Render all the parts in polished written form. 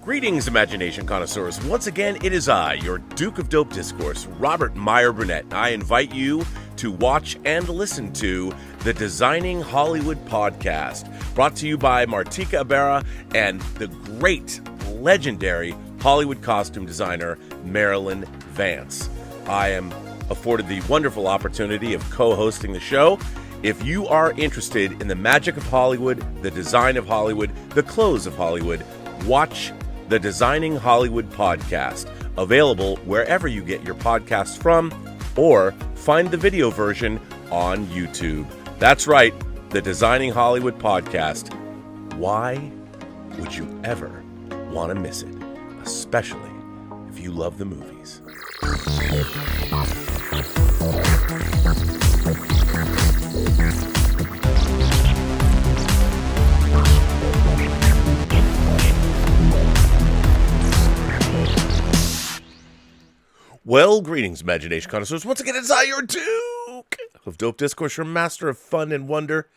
Greetings, imagination connoisseurs. Once again, it is I, your Duke of Dope Discourse, Robert Meyer Burnett. I invite you to watch and listen to the Designing Hollywood podcast, brought to you by Martika Ibarra and the great, legendary Hollywood costume designer, Marilyn Vance. I am afforded the wonderful opportunity of co-hosting the show. If you are interested in the magic of Hollywood, the design of Hollywood, the clothes of Hollywood, watch the Designing Hollywood podcast, available wherever you get your podcasts from, or find the video version on YouTube. That's right, the Designing Hollywood podcast. Why would you ever want to miss it? Especially if you love the movies. Well, greetings, imagination connoisseurs. Once again, it's I, your Duke of Dope Discourse, your master of fun and wonder,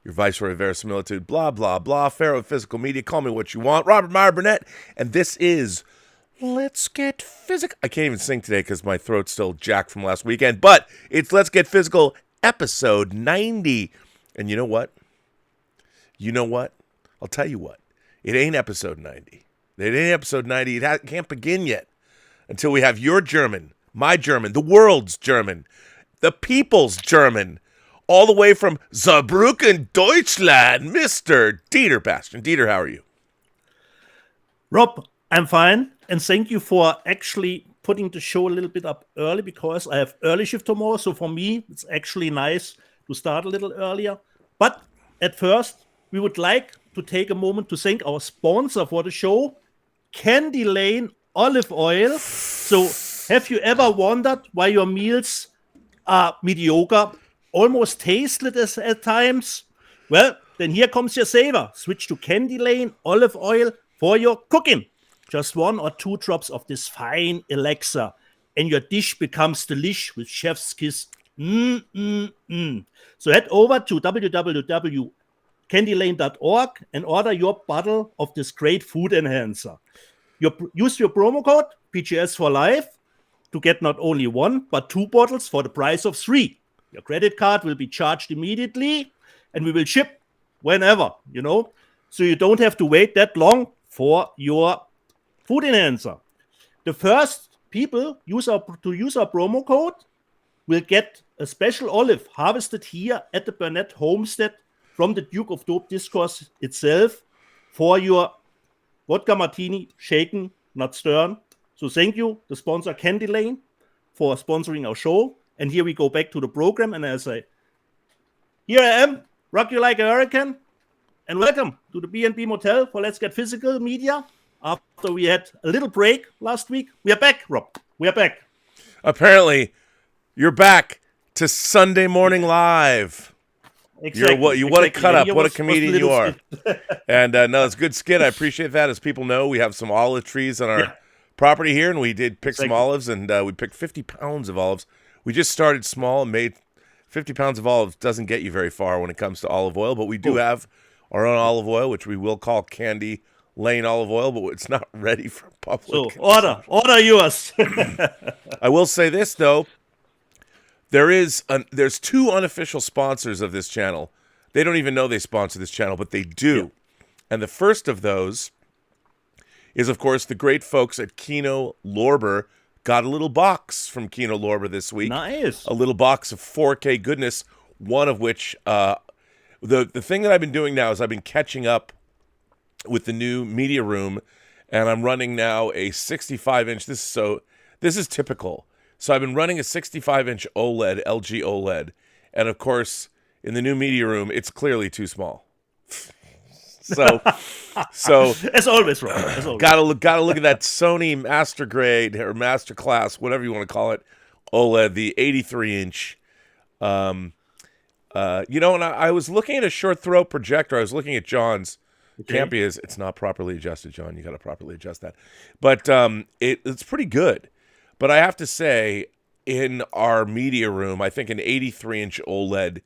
your viceroy of verisimilitude, blah, blah, blah, pharaoh of physical media, call me what you want, Robert Meyer Burnett, and this is Let's Get Physical. I can't even sing today because my throat's still jacked from last weekend, but it's Let's Get Physical, episode 90. And you know what? You know what? I'll tell you what. It ain't episode 90. It ain't episode 90. It can't begin yet until we have your German, my German, the world's German, the people's German, all the way from Saarbrücken, Deutschland, Mr. Dieter Bastian. Dieter, how are you? Rob, I'm fine, and thank you for actually putting the show a little bit up early, because I have early shift tomorrow, so for me, it's actually nice to start a little earlier. But at first, we would like to take a moment to thank our sponsor for the show, Candy Lane Olive Oil. So, have you ever wondered why your meals are mediocre, almost tasteless at times? Well, then here comes your saver. Switch to Candy Lane Olive Oil for your cooking. Just 1 or 2 drops of this fine elixir, and your dish becomes delish with chef's kiss. So head over to www.candylane.org and order your bottle of this great food enhancer. Use your promo code PGS for life to get not only 1 but 2 bottles for the price of 3. Your credit card will be charged immediately, and we will ship whenever, so you don't have to wait that long for your food enhancer. The first people to use our promo code will get a special olive harvested here at the Burnett homestead from the Duke of Dope Discourse itself for your vodka martini, shaken, not stirred. So thank you, the sponsor Candy Lane, for sponsoring our show. And here we go back to the program, and I say, here I am, rock you like a hurricane, and welcome to the B&B Motel for Let's Get Physical Media. After we had a little break last week, we are back, Rob. We are back. Apparently, you're back to Sunday Morning Live. Exactly. What a cut up. What a comedian you are. And no, it's a good skit. I appreciate that. As people know, we have some olive trees on our property here, and we did pick some olives, and we picked 50 pounds of olives. We just started small and made 50 pounds of olives. Doesn't get you very far when it comes to olive oil, but we do have our own olive oil, which we will call Candy Lane Olive Oil, but it's not ready for public. So order yours. I will say this, though. There's 2 unofficial sponsors of this channel. They don't even know they sponsor this channel, but they do. Yeah. And the first of those is, of course, the great folks at Kino Lorber. Got a little box from Kino Lorber this week. Nice. A little box of 4K goodness, one of which, the thing that I've been doing now is I've been catching up with the new media room, and I'm running now a 65-inch. This is typical. So I've been running a 65-inch OLED, LG OLED, and of course, in the new media room, it's clearly too small. So as always, Rob. As always. Gotta look at that Sony Master Grade or Master Class, whatever you want to call it, OLED, the 83-inch. And I was looking at a short throw projector. I was looking at John's. Okay. Campy it's not properly adjusted, John. You got to properly adjust that. But it's pretty good. But I have to say, in our media room, I think an 83-inch OLED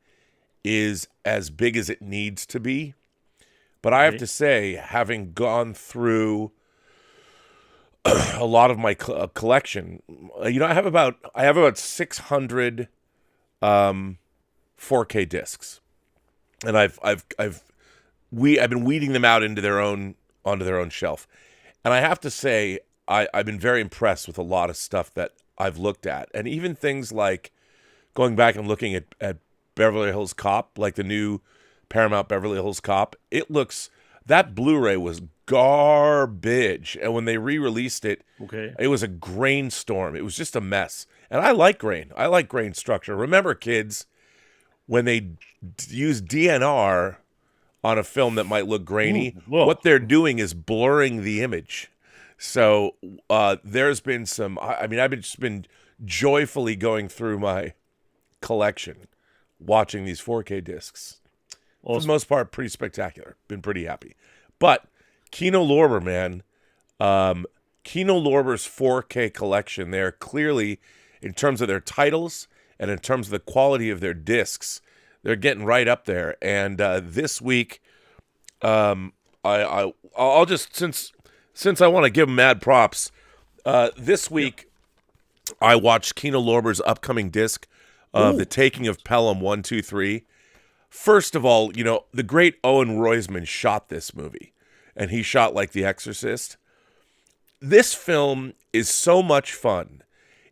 is as big as it needs to be. But I have to say, having gone through a lot of my collection. I have about 600 4K discs, and I've been weeding them out onto their own shelf. And I have to say, I've been very impressed with a lot of stuff that I've looked at, and even things like going back and looking at Beverly Hills Cop, like the new Paramount Beverly Hills Cop. That Blu-ray was garbage, and when they re-released it, it was a grain storm. It was just a mess. And I like grain. I like grain structure. Remember, kids, when they use DNR on a film that might look grainy, what they're doing is blurring the image. So there's been some. I've just been joyfully going through my collection, watching these 4K discs. Awesome. For the most part, pretty spectacular. Been pretty happy. But Kino Lorber, man, Kino Lorber's 4K collection, they're clearly, in terms of their titles and in terms of the quality of their discs, they're getting right up there. And this week, I'll just, since I want to give them mad props, this week I watched Kino Lorber's upcoming disc of The Taking of Pelham 1, 2, 3. First of all, the great Owen Roizman shot this movie, and he shot like The Exorcist. This film is so much fun.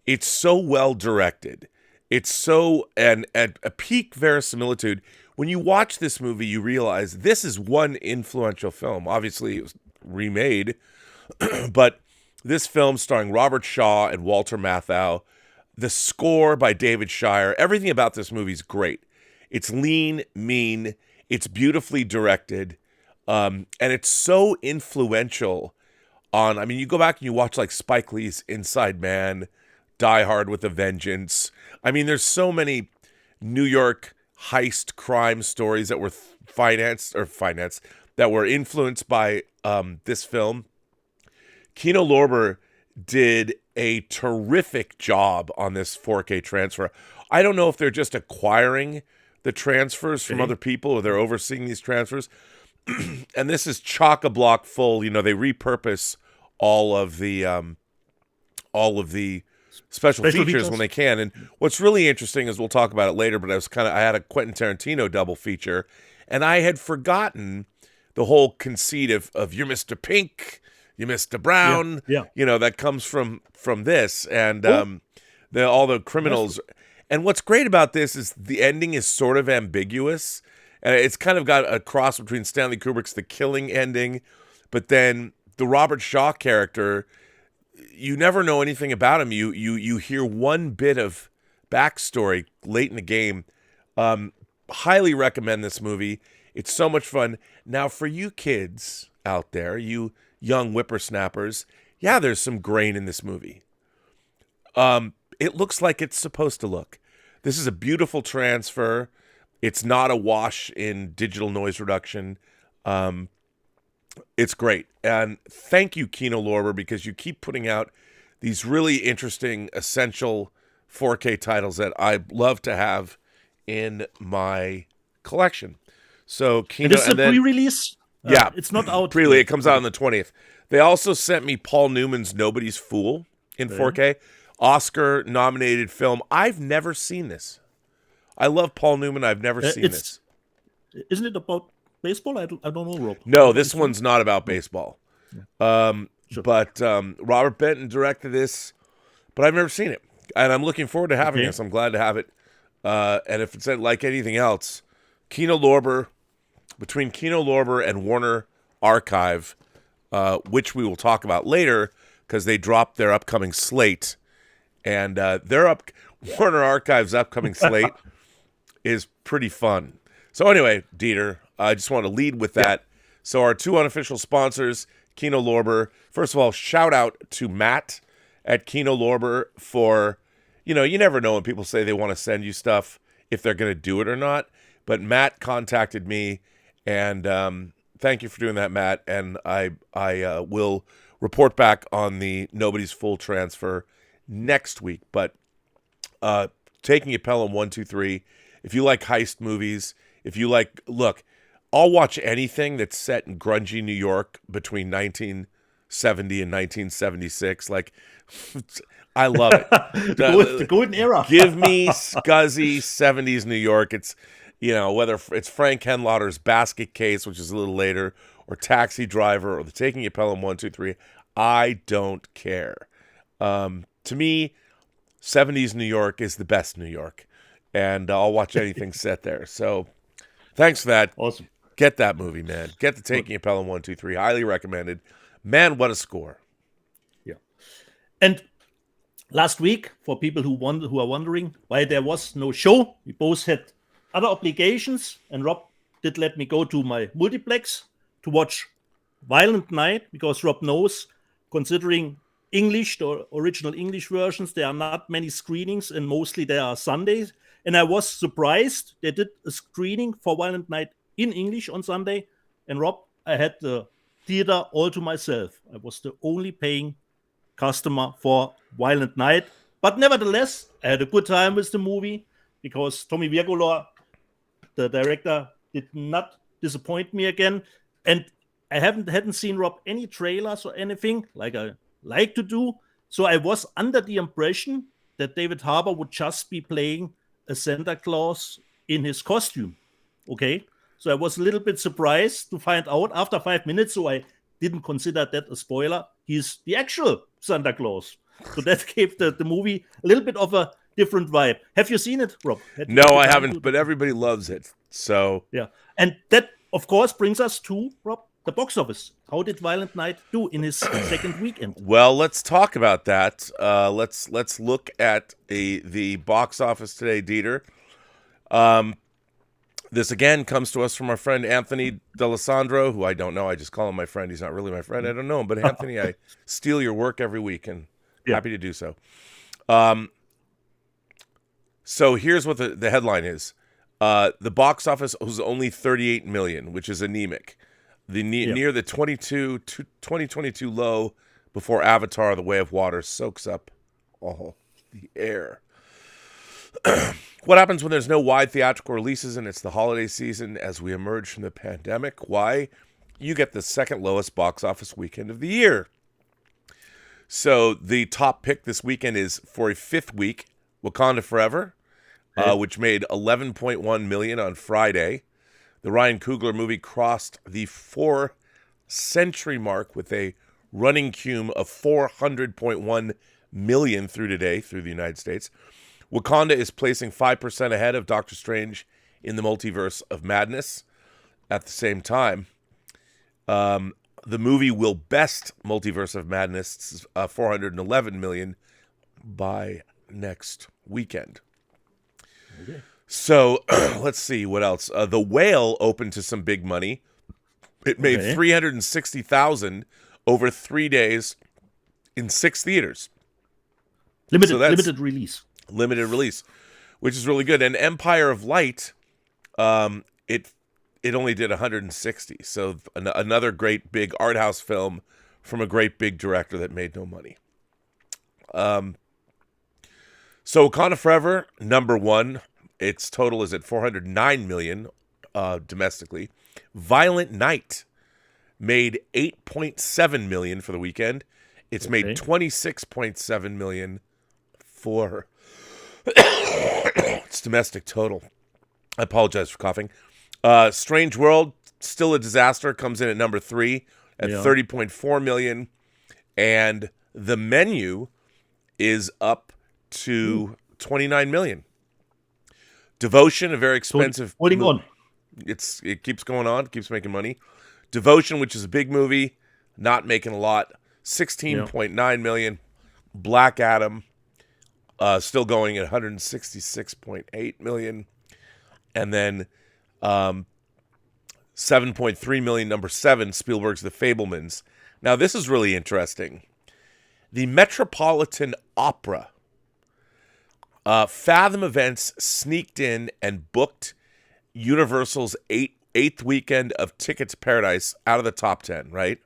It's so well directed. It's so, and at a peak verisimilitude. When you watch this movie, you realize this is one influential film. Obviously, it was remade, but this film starring Robert Shaw and Walter Matthau, the score by David Shire, everything about this movie is great. It's lean, mean, it's beautifully directed, and it's so influential on, you go back and you watch like Spike Lee's Inside Man, Die Hard with a Vengeance. There's so many New York heist crime stories that were financed, that were influenced by this film. Kino Lorber did a terrific job on this 4K transfer. I don't know if they're just acquiring the transfers from other people or they're overseeing these transfers. And this is chock-a-block full. They repurpose all of the special features when they can. And what's really interesting is, we'll talk about it later, but I had a Quentin Tarantino double feature, and I had forgotten the whole conceit of you're Mr. Pink, you're Mr. Brown, that comes from this, and all the criminals. And what's great about this is the ending is sort of ambiguous. And it's kind of got a cross between Stanley Kubrick's The Killing ending, but then the Robert Shaw character, you never know anything about him. You hear one bit of backstory late in the game. Highly recommend this movie. It's so much fun. Now, for you kids out there, you young whippersnappers, there's some grain in this movie. It looks like it's supposed to look. This is a beautiful transfer. It's not a wash in digital noise reduction. It's great. And thank you, Kino Lorber, because you keep putting out these really interesting, essential 4K titles that I love to have in my collection. So Kino, and then pre-release. It's not out. Pre-release. It comes out on the 20th. They also sent me Paul Newman's Nobody's Fool in 4K. Oscar-nominated film. I've never seen this. I love Paul Newman. I've never seen this. Isn't it about baseball? I don't know, Rob. No, this one's not about baseball. Sure. But Robert Benton directed this, but I've never seen it. And I'm looking forward to having this. I'm glad to have it. And if it's like anything else, Kino Lorber, between Kino Lorber and Warner Archive, which we will talk about later because they dropped their upcoming slate. And Warner Archive's upcoming slate is pretty fun. So anyway, Dieter, I just want to lead with that. So our two unofficial sponsors, Kino Lorber. First of all, shout out to Matt at Kino Lorber for, you never know when people say they want to send you stuff, if they're going to do it or not. But Matt contacted me, and thank you for doing that, Matt. And I will report back on the Nobody's Full transfer next week. But Taking a Pelham 1, 2, 3. If you like heist movies, look, I'll watch anything that's set in grungy New York between 19 70 in 1976. Like, I love it. The golden era. Give me scuzzy 70s New York. It's, whether it's Frank Henlotter's Basket Case, which is a little later, or Taxi Driver, or The Taking of Pelham 1, 2, 3. I don't care. To me, 70s New York is the best New York, and I'll watch anything set there. So thanks for that. Awesome. Get that movie, man. Get The Taking of Pelham 1, 2, 3. Highly recommended. Man, what a score. Yeah. And last week, for people who are wondering why there was no show, we both had other obligations, and Rob did let me go to my multiplex to watch Violent Night, because Rob knows, considering English, the original English versions, there are not many screenings, and mostly there are Sundays. And I was surprised they did a screening for Violent Night in English on Sunday. And Rob, I had the theater all to myself. I was the only paying customer for Violent Night. But nevertheless, I had a good time with the movie, because Tommy Wirkola, the director, did not disappoint me again. And I hadn't seen, Rob, any trailers or anything like I like to do. So I was under the impression that David Harbour would just be playing a Santa Claus in his costume. Okay? So I was a little bit surprised to find out after 5 minutes, so I didn't consider that a spoiler. He's the actual Santa Claus. So that gave the movie a little bit of a different vibe. Have you seen it, Rob? No, I haven't, but everybody loves it. So yeah. And that, of course, brings us to, Rob, the box office. How did Violent Night do in his second weekend? Well, let's talk about that. Let's look at the box office today, Dieter. This again comes to us from our friend Anthony D'Alessandro, who I don't know. I just call him my friend. He's not really my friend. I don't know him, but Anthony, I steal your work every week, and happy to do so. So here's what the headline is. The box office was only 38 million, which is anemic. Near the 2022 low before Avatar: The Way of Water soaks up all the air. What happens when there's no wide theatrical releases and it's the holiday season as we emerge from the pandemic? Why? You get the second lowest box office weekend of the year. So the top pick this weekend is, for a fifth week, Wakanda Forever, which made 11.1 million on Friday. The Ryan Coogler movie crossed the 4-century mark with a running cum of 400.1 million through today through the United States. Wakanda is placing 5% ahead of Doctor Strange in the Multiverse of Madness. At the same time, the movie will best Multiverse of Madness 411 million by next weekend. Okay. So let's see what else. The Whale opened to some big money. It made $360,000 over 3 days in 6 theaters. Limited release. Limited release, which is really good. And Empire of Light, it only did 160. So another great big art house film from a great big director that made no money. So Wakanda Forever, number one. Its total is at 409 million domestically. Violent Night made 8.7 million for the weekend. It's made 26.7 million for its domestic total. I apologize for coughing. Strange World, still a disaster, comes in at number 3 at 30.4 million. And The Menu is up to 29 million. Devotion, a very expensive on. It keeps going on, keeps making money. Devotion, which is a big movie, not making a lot, 16.9 million. Black Adam, still going at 166.8 million. And then 7.3 million, number 7, Spielberg's The Fabelmans. Now, this is really interesting. The Metropolitan Opera, Fathom Events sneaked in and booked Universal's eighth weekend of Ticket to Paradise out of the top 10, right?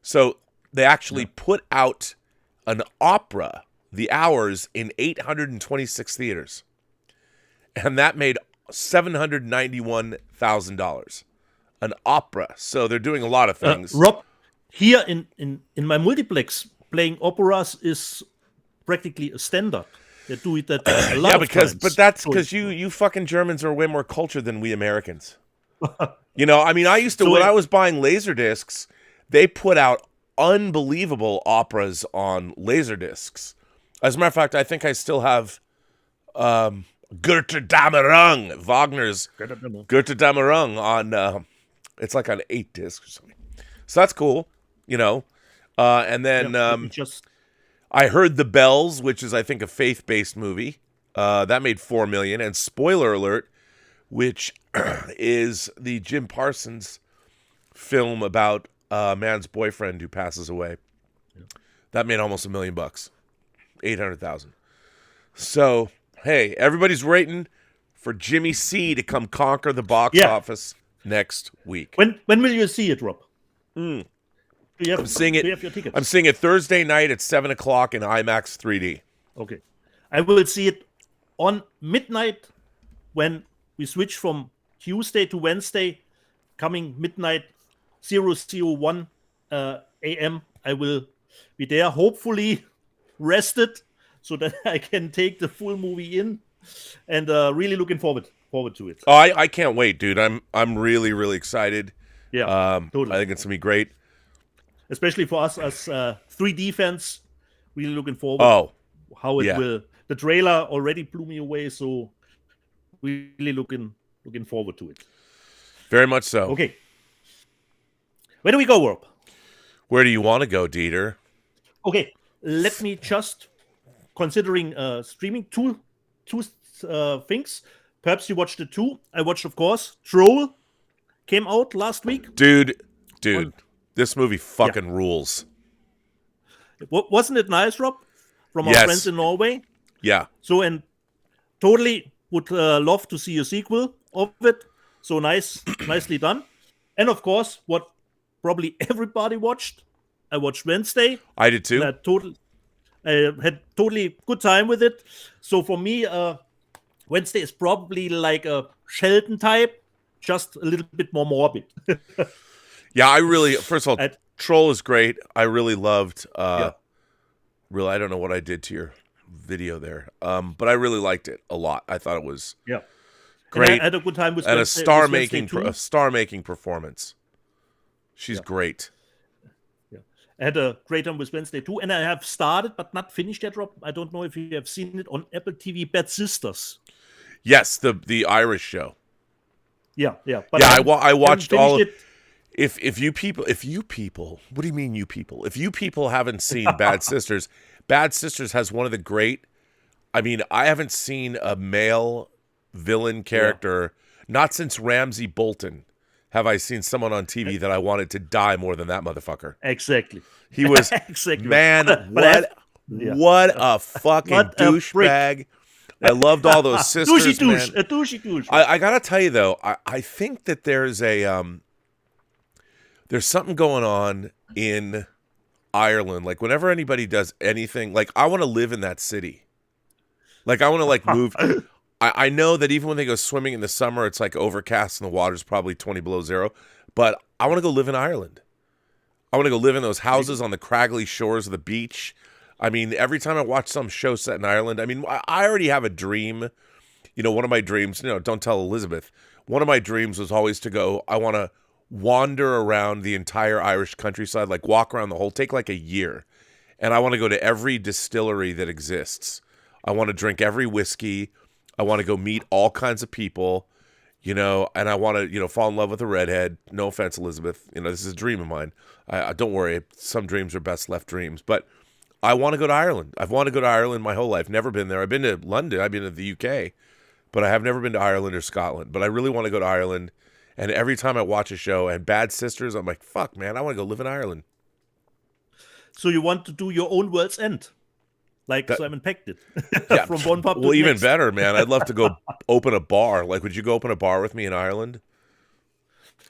So they actually put out an opera, The Hours, in 826 theaters. And that made $791,000. An opera. So they're doing a lot of things. Rob, here in my multiplex, playing operas is practically a standard. They do it that a lot of times. But that's because you fucking Germans are way more cultured than we Americans. You know, I mean, I used to, when I was buying Laserdiscs, they put out unbelievable operas on Laserdiscs. As a matter of fact, I think I still have Götterdämmerung, Wagner's Götterdämmerung on, it's like on 8 discs or something. So that's cool, you know. And then I Heard the Bells, which is, I think, a faith-based movie. That made $4 million. And spoiler alert, which is the Jim Parsons film about a man's boyfriend who passes away. That made almost $1 million, $800,000. So, hey, everybody's waiting for Jimmy C to come conquer the box office next week. When will you see it, Rob? I'm seeing it. Your tickets? I'm seeing it Thursday night at 7 o'clock in IMAX 3D. Okay, I will see it on midnight when we switch from Tuesday to Wednesday. Coming midnight 001 a.m. I will be there. Hopefully rested so that I can take the full movie in, and really looking forward to it. Oh, I can't wait, dude. I'm really, really excited. Yeah, totally. I think it's gonna be great, especially for us as 3D fans. Really looking forward. How it will. The trailer already blew me away, so really looking forward to it. Very much so. Okay, where do we go, Rob? Where do you want to go, Dieter? Okay, let me just considering streaming two things. Perhaps you watched the two. I watched, of course, Troll came out last week. Dude, this movie fucking rules. Wasn't it nice, Rob? From our friends in Norway. Yeah. So, and totally would love to see a sequel of it. So nicely done. And of course, what probably everybody watched, I watched Wednesday. I did too. I had totally good time with it. So for me, Wednesday is probably like a Sheldon type, just a little bit more morbid. Yeah, I really, first of all, Troll is great. I really loved, really, I don't know what I did to your video there, but I really liked it a lot. I thought it was great. And I had a good time with and Wednesday, a star-making performance. She's great. Yeah, I had a great time with Wednesday too, and I have started but not finished yet, Rob. I don't know if you have seen it on Apple TV. Bad Sisters. Yes, the Irish show. Yeah. But I watched all of it. If you people, what do you mean you people? If you people haven't seen Bad Sisters, Bad Sisters has one of the great. I mean, I haven't seen a male villain character not since Ramsay Bolton. Have I seen someone on TV that I wanted to die more than that motherfucker? Exactly. He was man. What a fucking douchebag. I loved all those sisters. Douchey. I gotta tell you though, I think that there's something going on in Ireland. Like whenever anybody does anything, like I want to live in that city. Like I want to like move. I know that even when they go swimming in the summer, it's like overcast and the water's probably 20 below zero. But I want to go live in Ireland. I want to go live in those houses on the craggly shores of the beach. I mean, every time I watch some show set in Ireland, I mean, I already have a dream. You know, one of my dreams, don't tell Elizabeth. One of my dreams was always to go, I want to wander around the entire Irish countryside, like walk around the whole, take like a year. And I want to go to every distillery that exists. I want to drink every whiskey. I want to go meet all kinds of people, and I want to, fall in love with a redhead. No offense, Elizabeth. This is a dream of mine. I don't worry. Some dreams are best left dreams. But I want to go to Ireland. I've wanted to go to Ireland my whole life. Never been there. I've been to London. I've been to the UK. But I have never been to Ireland or Scotland. But I really want to go to Ireland. And every time I watch a show and Bad Sisters, I'm like, fuck, man, I want to go live in Ireland. So you want to do your own World's End? Like Simon Peck did. From one pub to well, the even next. better, man. I'd love to go open a bar. Like, would you go open a bar with me in Ireland?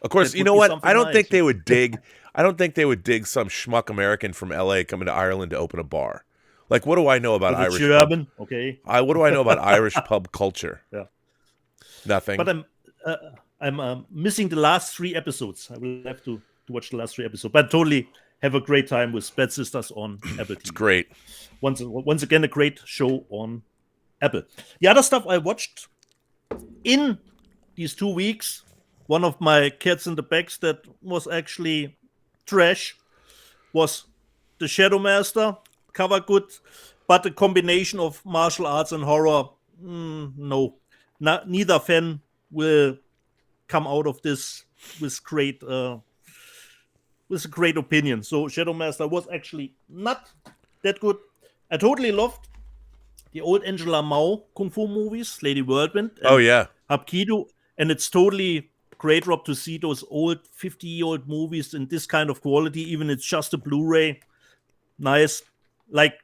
Of course, you know what? I don't think they would dig. I don't think they would dig some schmuck American from LA coming to Ireland to open a bar. Like, what do I know about Irish? German, okay. What do I know about Irish pub culture? Yeah, nothing. But I'm missing the last 3 episodes. I will have to watch the last 3 episodes. But totally have a great time with Bad Sisters on Apple TV. It's great. Once again, a great show on Apple. The other stuff I watched in these 2 weeks, one of my cats in the bags that was actually trash was The Shadow Master, cover good, but a combination of martial arts and horror, no. Neither fan will come out of this with a great opinion. So Shadow Master was actually not that good. I totally loved the old Angela Mao Kung Fu movies, Lady Whirlwind. Oh, yeah. Hapkido. And it's totally great, Rob, to see those old 50-year-old movies in this kind of quality, even it's just a Blu-ray. Nice. Like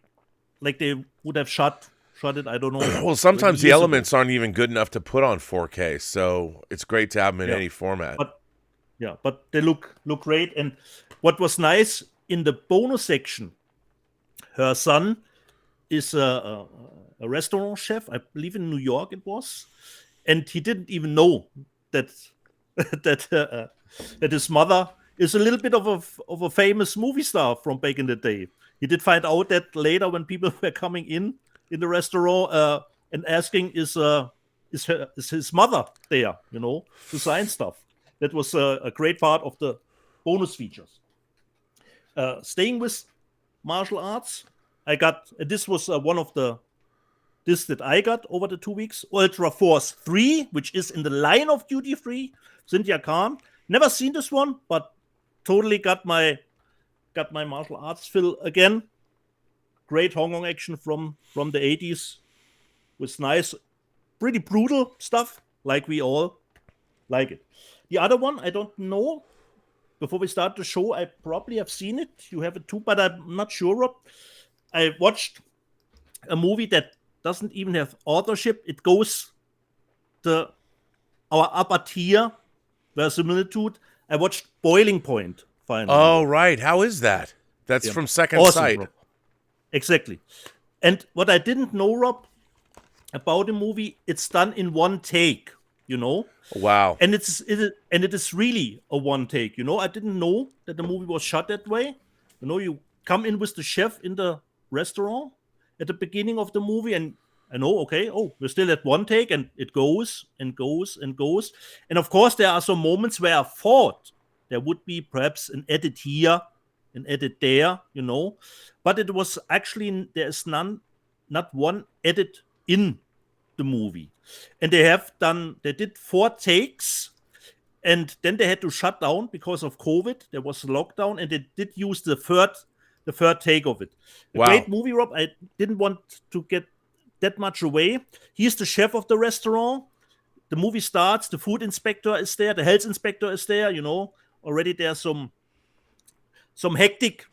they would have shot it, I don't know. Well, sometimes the elements aren't even good enough to put on 4K, so it's great to have them in any format. But they look great. And what was nice in the bonus section, her son is a restaurant chef, I believe in New York it was, and he didn't even know that that his mother is a little bit of a famous movie star from back in the day. He did find out that later when people were coming in the restaurant and asking, is his mother there, to sign stuff. That was a great part of the bonus features. Staying with martial arts, I got, this was one of the discs that I got over the 2 weeks, Ultra Force 3, which is in the line of Duty Free, Cynthia Khan. Never seen this one, but totally got my martial arts fill again. Great Hong Kong action from the 80s with nice, pretty brutal stuff, like we all like it. The other one, I don't know. Before we start the show, I probably have seen it. You have it too, but I'm not sure, Rob. I watched a movie that doesn't even have authorship. It goes our upper tier verisimilitude. I watched Boiling Point finally. Oh, right. How is that? That's from Second Awesome, Sight. Rob. Exactly. And what I didn't know, Rob, about the movie, it's done in one take, Wow. And it is really a one take, I didn't know that the movie was shot that way. You come in with the chef in the restaurant at the beginning of the movie, and I know, okay, we're still at one take, and it goes and goes and goes. And of course, there are some moments where I thought there would be perhaps an edit here, an edit there, but it was actually, there's not one edit in the movie. And they did 4 takes, and then they had to shut down because of COVID. There was a lockdown, and they did use the third take of it. Wow. Great movie, Rob. I didn't want to get that much away. He's the chef of the restaurant. The movie starts, the food inspector is there, the health inspector is there, Already there's some hectic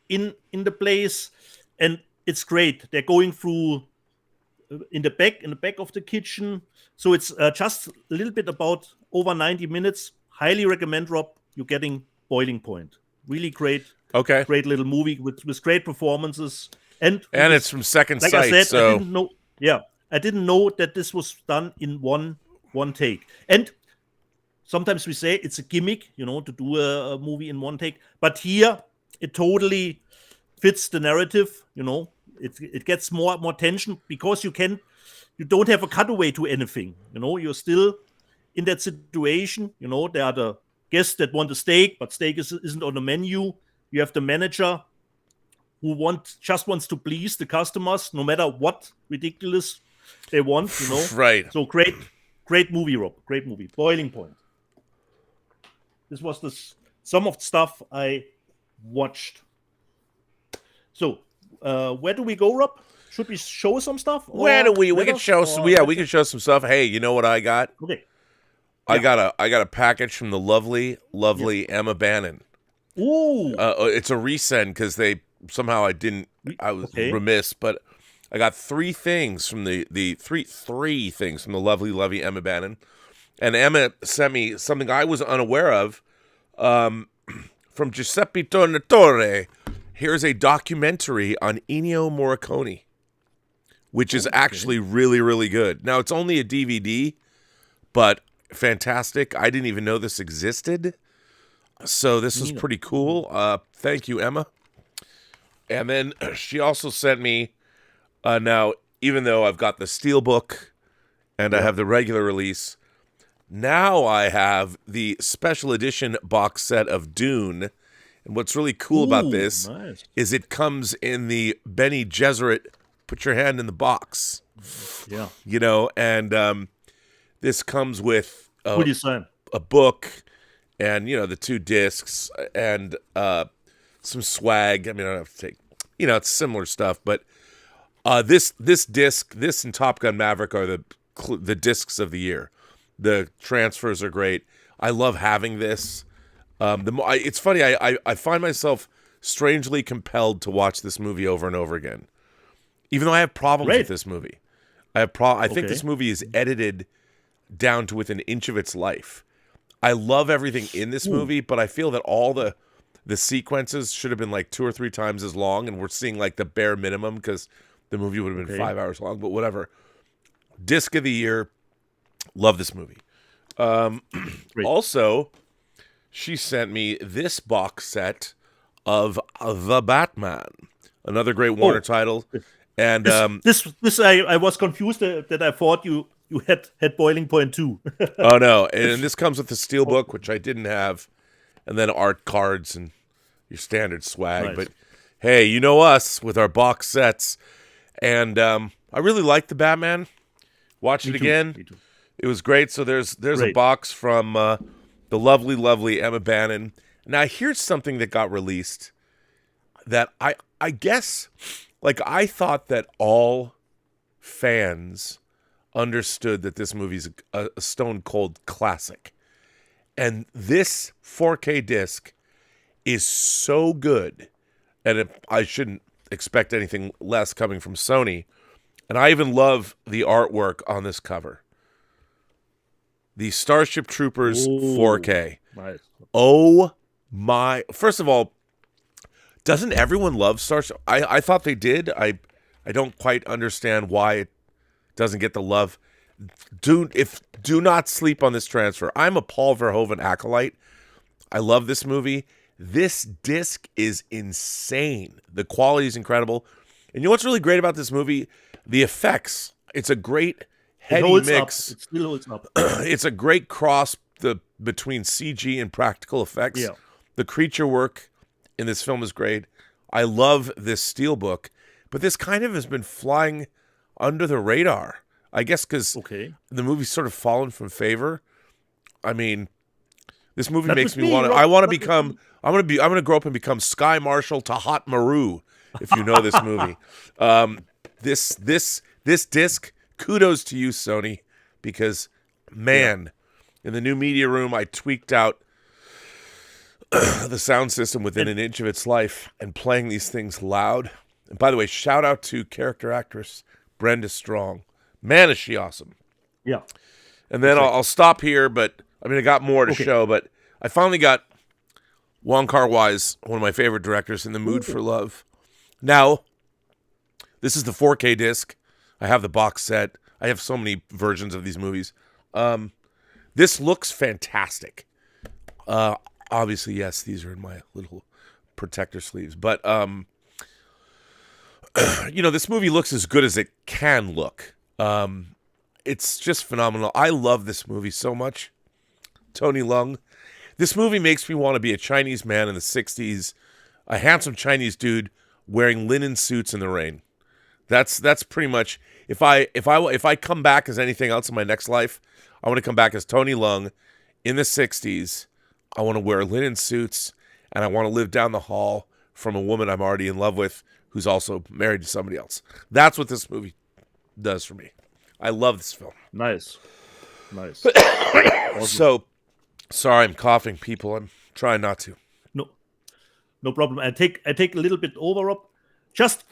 in the place, and it's great. They're going through in the back of the kitchen. So it's just a little bit about over 90 minutes. Highly recommend, Rob. You're getting Boiling Point. Really great. Okay. Great little movie with great performances. And it's from Second Sight. I said, so I didn't know that this was done in one take. And sometimes we say it's a gimmick, to do a movie in one take. But here, it totally fits the narrative, It gets more tension because you don't have a cutaway to anything, You're still in that situation, There are the guests that want a steak, but steak isn't on the menu. You have the manager who just wants to please the customers, no matter what ridiculous they want, Right. So great movie, Rob. Great movie. Boiling Point. This was some of the stuff I watched. So, where do we go, Rob? Should we show some stuff? Where do we can show some? Yeah, we can show some stuff. Hey, you know what I got? Okay. I got a package from the lovely Emma Bannon. Ooh. It's a resend because I was remiss, but I got 3 things from the three things from the lovely Emma Bannon, and Emma sent me something I was unaware of, from Giuseppe Tornatore. Here's a documentary on Ennio Morricone, which is actually really, really good. Now, it's only a DVD, but fantastic. I didn't even know this existed. So this is pretty cool. Thank you, Emma. And then she also sent me, now, even though I've got the Steelbook and I have the regular release, now I have the special edition box set of Dune. And what's really cool about this is it comes in the Bene Gesserit, put your hand in the box. Yeah. You know, and this comes with a book and, you know, the 2 discs and some swag. I mean, I don't have to take, you know, it's similar stuff, but this disc, this and Top Gun Maverick are the discs of the year. The transfers are great. I love having this. It's funny. I find myself strangely compelled to watch this movie over and over again, even though I have problems with this movie. I think this movie is edited down to within an inch of its life. I love everything in this movie, but I feel that all the sequences should have been like 2 or 3 times as long, and we're seeing like the bare minimum because the movie would have been 5 hours long, but whatever. Disc of the year. Love this movie. Also, she sent me this box set of The Batman, another great Warner title. And this I was confused that I thought you had Boiling Point 2. Oh no! And this comes with the Steelbook, which I didn't have, and then art cards and your standard swag. Nice. But hey, you know us with our box sets, and I really like The Batman. Watch it again. Me too. It was great. So there's a box from the lovely Emma Bannon. Now here's something that got released that I guess, like, I thought that all fans understood that this movie's a stone cold classic. And this 4K disc is so good, and I shouldn't expect anything less coming from Sony. And I even love the artwork on this cover. The Starship Troopers 4K. Nice. Oh my. First of all, doesn't everyone love Starship? I thought they did. I don't quite understand why it doesn't get the love. Do not sleep on this transfer. I'm a Paul Verhoeven acolyte. I love this movie. This disc is insane. The quality is incredible. And you know what's really great about this movie? The effects. It's a great heady mix. It still holds up. It's a great cross between CG and practical effects. Yeah. The creature work in this film is great. I love this Steelbook, but this kind of has been flying under the radar. I guess because the movie's sort of fallen from favor. I mean, this movie makes me want to. I'm going to grow up and become Sky Marshal to Hot Maru. If you know this movie, this disc. Kudos to you, Sony, because man, in the new media room, I tweaked out the sound system within an inch of its life, and playing these things loud. And by the way, shout out to character actress Brenda Strong. Man, is she awesome. Yeah. And then I'll stop here, but I mean, I got more to show, but I finally got Wong Kar-wai's, one of my favorite directors, In the Mood for Love. Now, this is the 4K disc. I have the box set. I have so many versions of these movies. This looks fantastic. Obviously, yes, these are in my little protector sleeves. But, you know, this movie looks as good as it can look. It's just phenomenal. I love this movie so much. Tony Leung. This movie makes me want to be a Chinese man in the 60s, a handsome Chinese dude wearing linen suits in the rain. That's pretty much, if I come back as anything else in my next life, I want to come back as Tony Leung in the 60s. I want to wear linen suits, and I want to live down the hall from a woman I'm already in love with who's also married to somebody else. That's what this movie does for me. I love this film. Nice. Awesome. So, sorry I'm coughing, people. I'm trying not to. No problem. I take a little bit over up. Just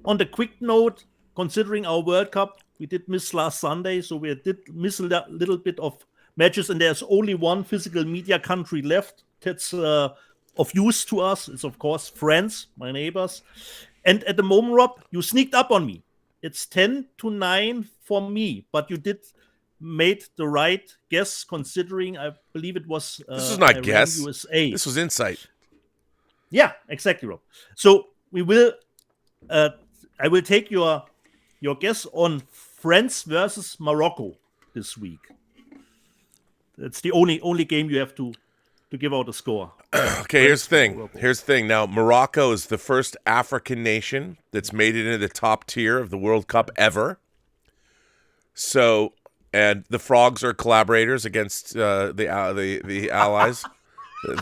on the quick note, considering our World Cup, we did miss last Sunday, so we did miss a little bit of matches, and there's only one physical media country left that's of use to us. It's, of course, France, my neighbors. And at the moment, Rob, you sneaked up on me. It's 10-9 for me, but you did made the right guess, considering I believe it was This was not Iran, guess. USA. This was insight. Yeah, exactly, Rob. So we will. I will take your guess on France versus Morocco this week. That's the only game you have to give out a score. Okay, here's the thing. Now, Morocco is the first African nation that's made it into the top tier of the World Cup ever. So, and the Frogs are collaborators against the Allies.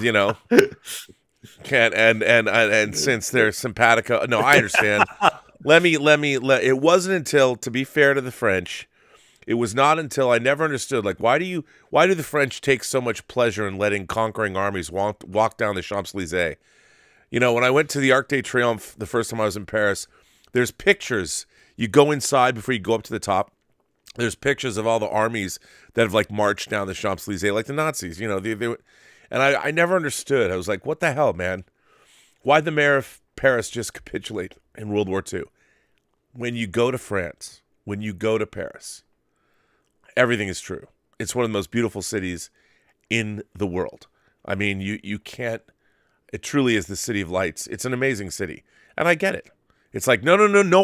You know, and since they're simpatico, no, I understand. It wasn't until, to be fair to the French, it was not until I never understood, like, why do the French take so much pleasure in letting conquering armies walk down the Champs-Élysées? You know, when I went to the Arc de Triomphe the first time I was in Paris, there's pictures. You go inside before you go up to the top. There's pictures of all the armies that have, like, marched down the Champs-Élysées, like the Nazis. You know, and I never understood. I was like, what the hell, man? Why'd the mayor of Paris just capitulate in World War II? When you go to France, when you go to Paris, everything is true. It's one of the most beautiful cities in the world. I mean, you can't. It truly is the city of lights. It's an amazing city, and I get it. It's like no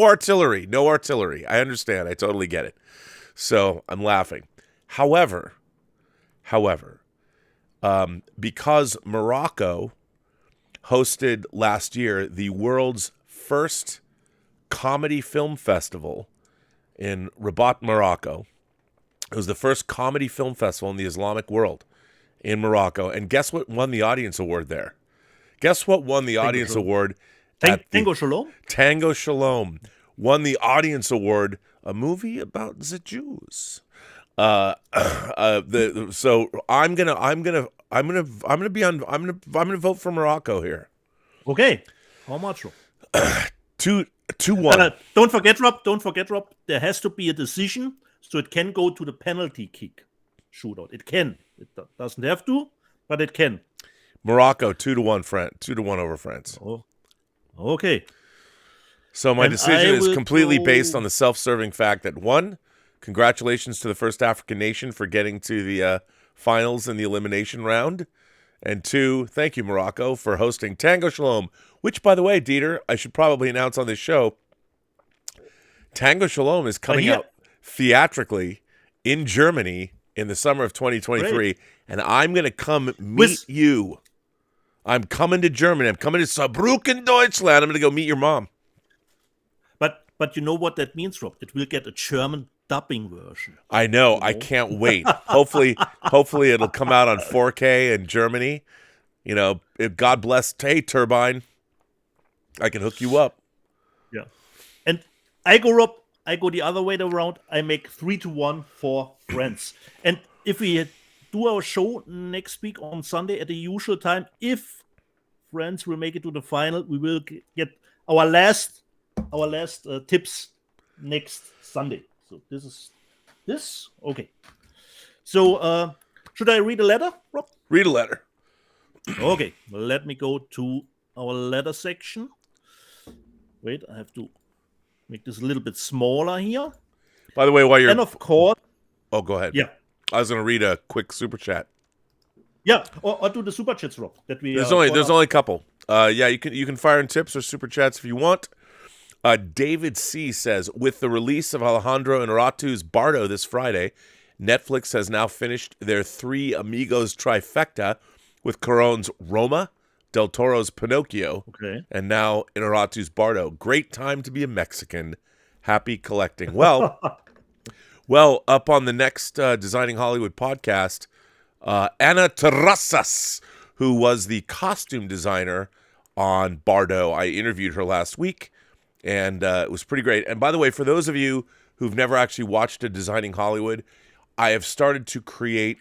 artillery. I understand. I totally get it. So I'm laughing. However, because Morocco hosted last year the world's first comedy film festival in Rabat, Morocco. It was the first comedy film festival in the Islamic world in Morocco. And guess what won the audience award there? Guess what won the audience award? Tango Shalom? Tango Shalom won the audience award, a movie about the Jews. So I'm gonna vote for Morocco here. Okay. How much, Rob? 2-1. Don't forget, Rob. There has to be a decision, so it can go to the penalty kick shootout. It can. It doesn't have to, but it can. Morocco 2-1, 2-1 over France. Oh, okay. So my decision is completely based on the self-serving fact that, one, congratulations to the first African nation for getting to the finals in the elimination round. And two, thank you, Morocco, for hosting Tango Shalom, which, by the way, Dieter, I should probably announce on this show, Tango Shalom is coming out theatrically in Germany in the summer of 2023, Great. And I'm going to come meet you. I'm coming to Germany. I'm coming to Saarbrücken, Deutschland. I'm going to go meet your mom. But you know what that means, Rob? It will get a German dubbing version. I know. I can't wait. Hopefully it'll come out on 4K in Germany. You know, God bless. Hey, Turbine, I can hook you up. Yeah. And I go the other way around. I make 3-1 for France. And if we do our show next week on Sunday at the usual time, if France will make it to the final, we will get our last tips next Sunday. So this is this. Okay. So should I read a letter, Rob? Read a letter. Okay. Let me go to our letter section. Wait, I have to make this a little bit smaller here. By the way, while you're... And of course... Oh, go ahead. Yeah. I was going to read a quick super chat. Yeah, or do the super chats, Rob. That we there's only a couple. Yeah, you can fire in tips or super chats if you want. David C. says, with the release of Alejandro Inarritu's Bardo this Friday, Netflix has now finished their Three Amigos trifecta with Cuarón's Roma, Del Toro's Pinocchio, and now Inarritu's Bardo. Great time to be a Mexican. Happy collecting. Well, up on the next Designing Hollywood podcast, Ana Terrazas, who was the costume designer on Bardo. I interviewed her last week. And it was pretty great. And by the way, for those of you who've never actually watched a Designing Hollywood, I have started to create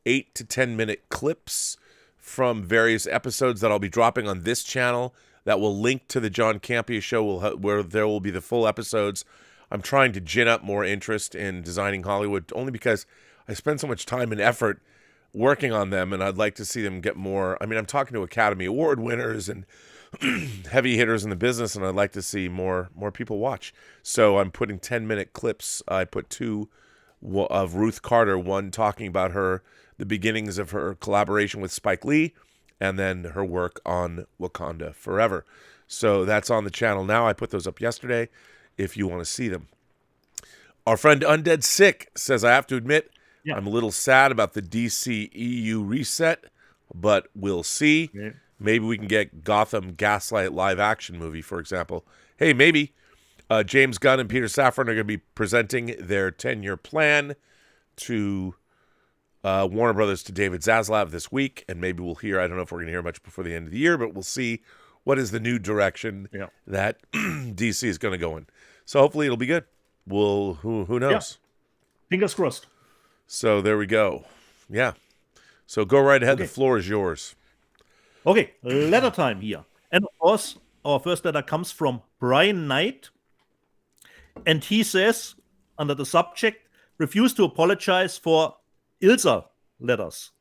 8 to 10 minute clips from various episodes that I'll be dropping on this channel that will link to the John Campea show where there will be the full episodes. I'm trying to gin up more interest in Designing Hollywood only because I spend so much time and effort working on them, and I'd like to see them get more. I mean, I'm talking to Academy Award winners and heavy hitters in the business, and I'd like to see more people watch. So I'm putting 10-minute clips. I put 2 of Ruth Carter, one talking about the beginnings of her collaboration with Spike Lee, and then her work on Wakanda Forever. So that's on the channel now. I put those up yesterday if you want to see them. Our friend Undead Sick says, I have to admit, I'm a little sad about the DCEU reset, but we'll see. Yeah. Maybe we can get Gotham Gaslight live action movie, for example. Hey, maybe. James Gunn and Peter Safran are going to be presenting their 10-year plan to Warner Brothers to David Zaslav this week, and maybe we'll hear, I don't know if we're going to hear much before the end of the year, but we'll see what is the new direction that DC is going to go in. So hopefully it'll be good. Who knows? Yeah. Fingers crossed. So there we go. Yeah. So go right ahead. Okay. The floor is yours. Okay, letter time here. And of course, our first letter comes from Brian Knight. And he says, under the subject, refuse to apologize for Ilsa letters.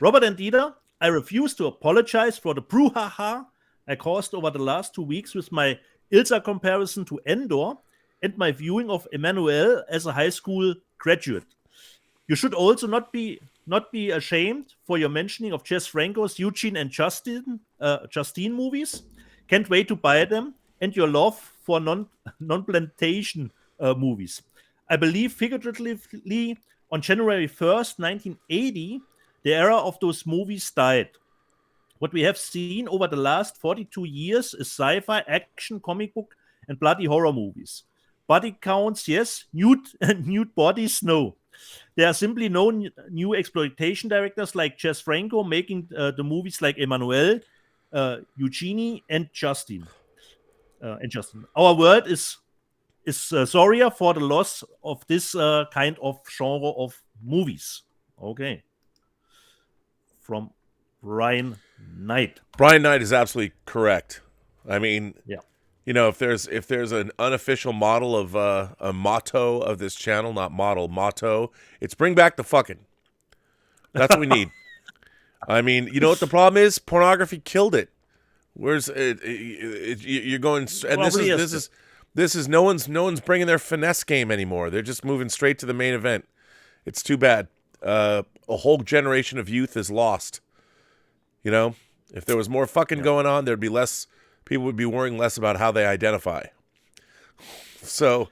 Robert and Dieter, I refuse to apologize for the brouhaha I caused over the last 2 weeks with my Ilsa comparison to Endor and my viewing of Emmanuel as a high school graduate. You should also not be ashamed for your mentioning of Jess Franco's Eugene and Justine movies. Can't wait to buy them, and your love for non-plantation movies. I believe figuratively on January 1st, 1980, the era of those movies died. What we have seen over the last 42 years is sci-fi, action, comic book, and bloody horror movies. Body counts, yes. Nude bodies, no. There are simply no new exploitation directors like Jess Franco making the movies like Emmanuel, Eugenie, and Justine. Our world is sorrier for the loss of this kind of genre of movies. Okay. From Brian Knight. Brian Knight is absolutely correct. I mean, you know, if there's an unofficial model of a motto of this channel, not model, motto, it's bring back the fucking. That's what we need. I mean, you know what the problem is? Pornography killed it. Where's it? You're going, and this is no one's bringing their finesse game anymore. They're just moving straight to the main event. It's too bad. A whole generation of youth is lost. You know, if there was more fucking going on, there'd be less. People would be worrying less about how they identify. So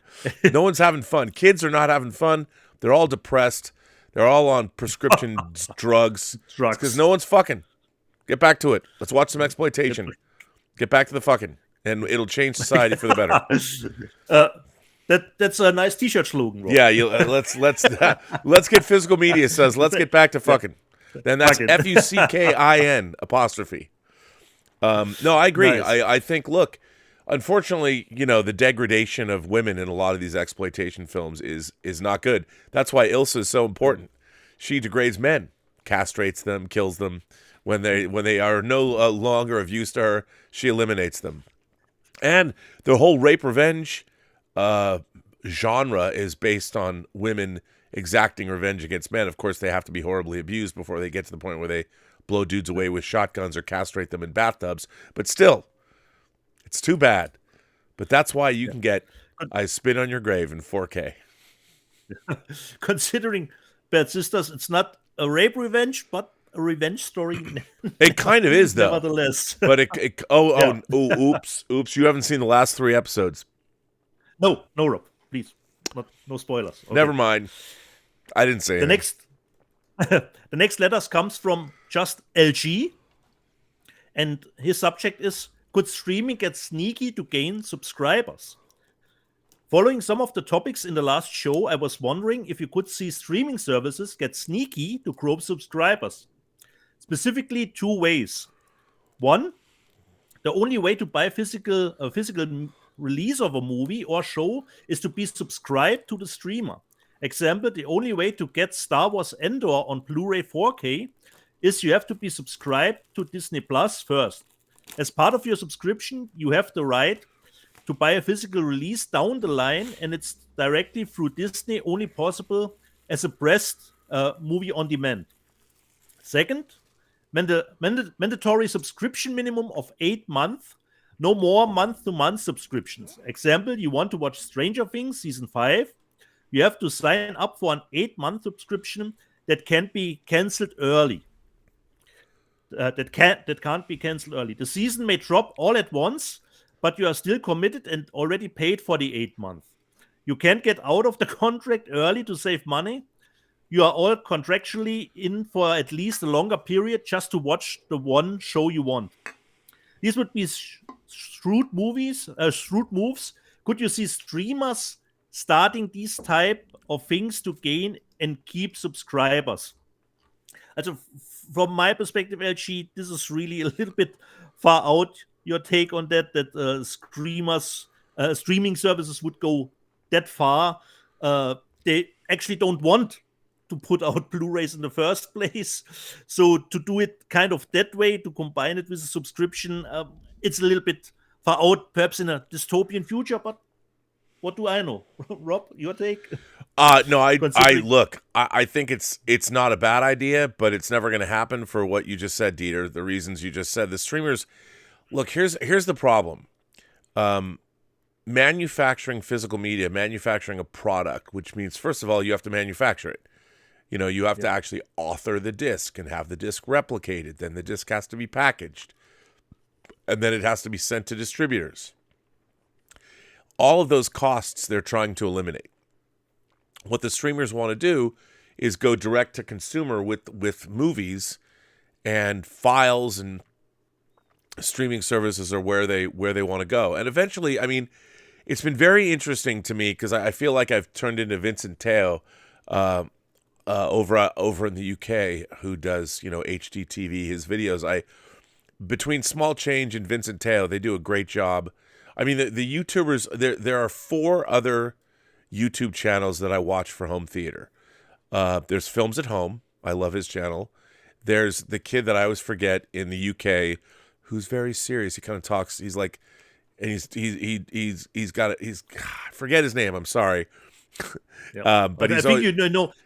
no one's having fun. Kids are not having fun. They're all depressed. They're all on prescription drugs. Because no one's fucking. Get back to it. Let's watch some exploitation. Get back to the fucking. And it'll change society for the better. That's a nice T-shirt slogan. Bro. Yeah, let's get physical media says, let's get back to fucking. Then that's FUCKIN apostrophe. No, I agree. Nice. I think, look, unfortunately, you know, the degradation of women in a lot of these exploitation films is not good. That's why Ilsa is so important. She degrades men, castrates them, kills them. When they are no longer of use to her, she eliminates them. And the whole rape revenge genre is based on women exacting revenge against men. Of course, they have to be horribly abused before they get to the point where they blow dudes away with shotguns or castrate them in bathtubs. But still, it's too bad. But that's why you can get I Spit on Your Grave in 4K. Considering Bad Sisters, it's not a rape revenge, but a revenge story. It kind of is, though. Nevertheless. But oops. You haven't seen the last 3 episodes. No, Rob, please. No spoilers. Okay. Never mind. I didn't say anything. The next letters comes from Just LG, and his subject is, could streaming get sneaky to gain subscribers? Following some of the topics in the last show, I was wondering if you could see streaming services get sneaky to grow subscribers. Specifically 2 ways. 1, the only way to buy a physical release of a movie or show is to be subscribed to the streamer. Example, the only way to get Star Wars Endor on Blu-ray 4K is you have to be subscribed to Disney Plus first. As part of your subscription, you have the right to buy a physical release down the line, and it's directly through Disney, only possible as a pressed movie on demand. Second, mandatory subscription minimum of 8 months, no more month-to-month subscriptions. Example, you want to watch Stranger Things Season 5, you have to sign up for an 8-month subscription that can be canceled early. That can't be canceled early. The season may drop all at once, but you are still committed and already paid for the 8 months. You can't get out of the contract early to save money. You are all contractually in for at least a longer period just to watch the one show you want. These would be shrewd moves. Could you see streamers starting these type of things to gain and keep subscribers? Also, from my perspective, LG, this is really a little bit far out. Your take on that streaming services would go that far. They actually don't want to put out Blu-rays in the first place. So to do it kind of that way, to combine it with a subscription, it's a little bit far out, perhaps in a dystopian future, but what do I know? Rob, your take? No, I think it's not a bad idea, but it's never going to happen for what you just said, Dieter, the reasons you just said. The streamers, look, here's the problem. Manufacturing physical media, manufacturing a product, which means, first of all, you have to manufacture it. You have to actually author the disc and have the disc replicated. Then the disc has to be packaged. And then it has to be sent to distributors. All of those costs they're trying to eliminate. What the streamers want to do is go direct to consumer with movies, and files and streaming services are where they want to go. And eventually, I mean, it's been very interesting to me because I feel like I've turned into Vincent Teo over in the UK, who does HDTV, his videos. Between Small Change and Vincent Teo, they do a great job. I mean, the YouTubers, there are 4 other YouTube channels that I watch for home theater. There's Films at Home. I love his channel. There's the kid that I always forget in the UK, who's very serious. He kind of talks. He's like, and I forget his name. I'm sorry. Yeah. But I think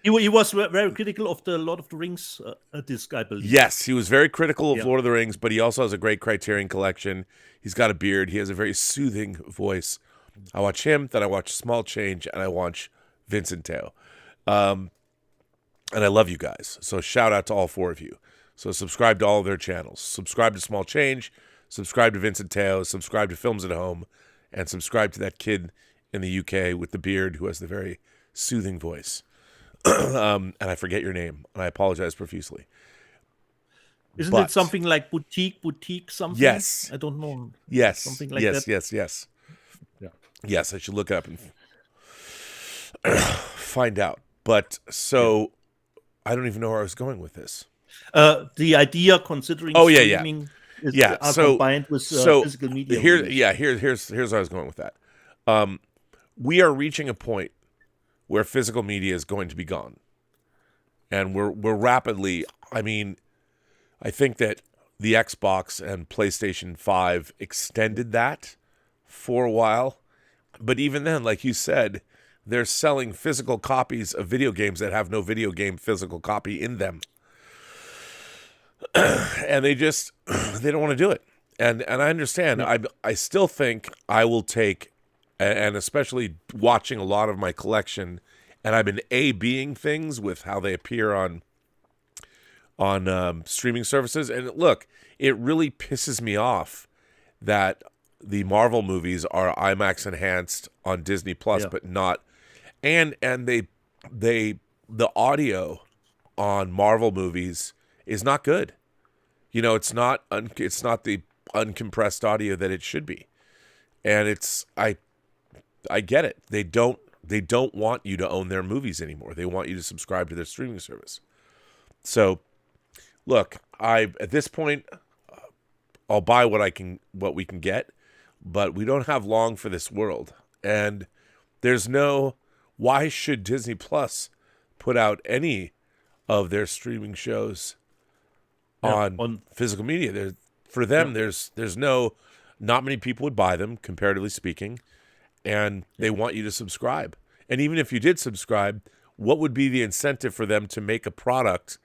he was very critical of the Lord of the Rings disc, I believe. Yes, he was very critical of Lord of the Rings, but he also has a great Criterion collection. He's got a beard. He has a very soothing voice. I watch him, then I watch Small Change, and I watch Vincent Teo. And I love you guys. So shout out to all 4 of you. So subscribe to all of their channels. Subscribe to Small Change, subscribe to Vincent Teo, subscribe to Films at Home, and subscribe to that kid in the UK with the beard who has the very soothing voice. And I forget your name, and I apologize profusely. Isn't it something like boutique something? Yes. I don't know. Yes. Something like that. Yes. Yeah. Yes, I should look up and find out. But so I don't even know where I was going with this. The idea, considering streaming is combined with physical media. Here's where I was going with that. We are reaching a point where physical media is going to be gone. And we're rapidly, I mean, I think that the Xbox and PlayStation 5 extended that for a while. But even then, like you said, they're selling physical copies of video games that have no video game physical copy in them. And they don't want to do it. And I understand. Yeah. I still think I will take, and especially watching a lot of my collection, and I've been A-Bing things with how they appear on streaming services. And look, it really pisses me off that the Marvel movies are IMAX enhanced on Disney Plus, but not, and the audio on Marvel movies is not good. It's not the uncompressed audio that it should be. And I get it. They don't want you to own their movies anymore. They want you to subscribe to their streaming service. So look, at this point, I'll buy what we can get, but we don't have long for this world. And why should Disney Plus put out any of their streaming shows on physical media? For them, there's not many people would buy them, comparatively speaking, and they want you to subscribe. And even if you did subscribe, what would be the incentive for them to make a product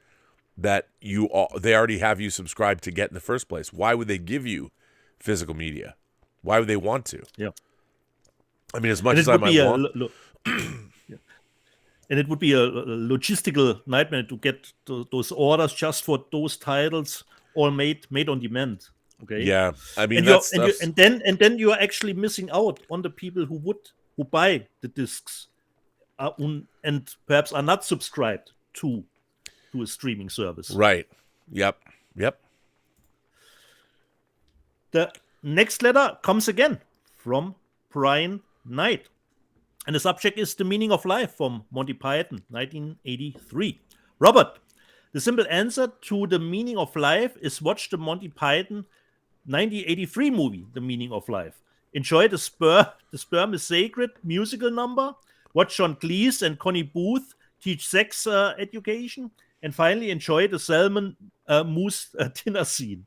that they already have you subscribed to get in the first place? Why would they give you physical media? Why would they want to? Yeah. I mean, as much as I might want. And it would be a logistical nightmare to get those orders just for those titles, all made on demand. Okay. Yeah, I mean and then you are actually missing out on the people who buy the discs and perhaps are not subscribed to a streaming service. Right. Yep. The next letter comes again from Brian Knight. And the subject is The Meaning of Life from Monty Python, 1983. Robert, the simple answer to The Meaning of Life is watch the Monty Python 1983 movie, The Meaning of Life. Enjoy the Sperm is Sacred musical number. Watch John Cleese and Connie Booth teach sex education. And finally, enjoy the salmon mousse dinner scene.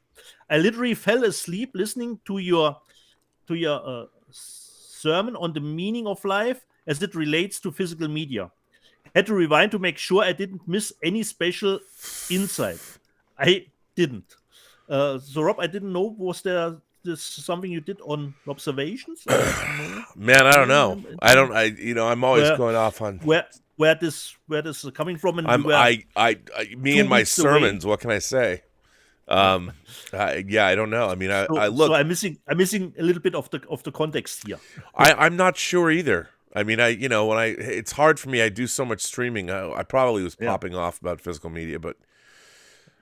I literally fell asleep listening to your sermon on the meaning of life as it relates to physical media. Had to rewind to make sure I didn't miss any special insight. I didn't. So, Rob, I didn't know. Was there something you did on observations? Man, I don't know. I'm always going off on where this is coming from. And me and my sermons. Away. What can I say? I don't know. I mean, I look. So I'm missing a little bit of the context here. I'm not sure either. I mean, it's hard for me. I do so much streaming. I probably was popping off about physical media, but